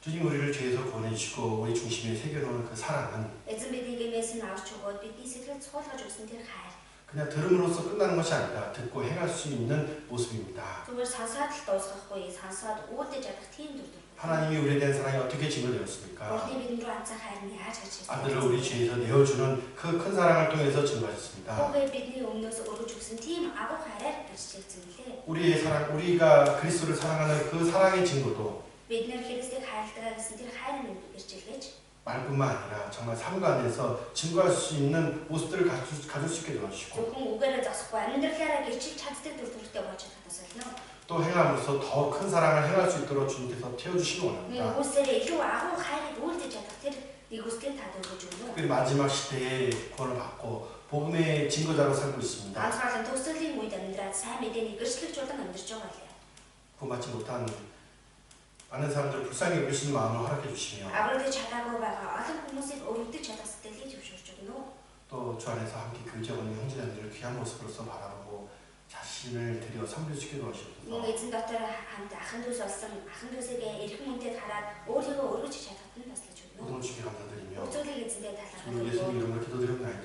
주님 우리를 죄에서 구원해 주시고 우리 중심에 새겨놓은 그 사랑은 Эзэн бидний гэмээс нь авч өгөөд бидний сэтгэл цуулгаж өгсөн тэр хайр. 그냥 들음으로써 끝나는 것이 아니라 듣고 행할 수 있는 모습입니다. Зүгээр сонсоод л дуусгахгүй, сонсоод үйлдэж чадах тийм дүр төрх. 하나님이 우리에 대한 사랑이 어떻게 증거되었습니까? Бурханы бидний рүү анцаа хайр нь яаж гарч ирсэн? 아들을 우리 죄에서 내어주는 그 큰 사랑을 통해서 증거하셨습니다. Хүүгээ бидний өмнөөс өргөж өгсөн тийм агуу хайраар гэрчлэгдсэн лээ. 우리의 사랑, 우리가 그리스도를 사랑하는 그 사랑의 증거도 Бид нэр Христийг хайрладаг гэсэн тэр хайр минь гэрчлэгэж 말뿐만 아니라 정말 삶 안에서 증거할 수 있는 모습들을 가질 수 있게 도와주시고 зөвхөн үгээрээ зогсохгүй амьдралаараа гэрчилж чаддаг дүр төрхтэй болж чадахаас болно. 또 행함으로써 더 큰 사랑을 행할 수 있도록 주님께서 태워주시기 원합니다. Хүмүүсээр илүү агуу хайрыг үйлдэж чадах тэр нэгүслийг та дөрвөж өгнө. 특별히 마지막 시대에 구원을 받고 복음의 증거자로 살고 있습니다. Ганцхан төсөөлийн үед амьдраад сайн мэдээний гэрчлэгжүүлэн амьдарч байгаа лээ. 구원받지 못한 많은 사람들을 불쌍히 여기시는 마음을 허락해 주시며 Аврагдаж чадаагүй байгаа олон хүмүүсийг өргөдөж чадах сэтгэлийг зөвшөөрч өгнө. 또 주 안에서 함께 교제하는 형제자매들을 귀한 모습으로서 바라보고 자신을 드려 섬길 수 있게 Мөн 도와주셔서 эзэн дотор хамт ахын дүүс болсон ахын дүүсээ эрхэм үндэд хараад өөрийгөө өргөж чадахад нь таслаж өгнө. 모든 주께 감사드리며 Өцөөлийг эзэндээ талархаж 주 예수님 өгнө. 이름으로 기도드립니다.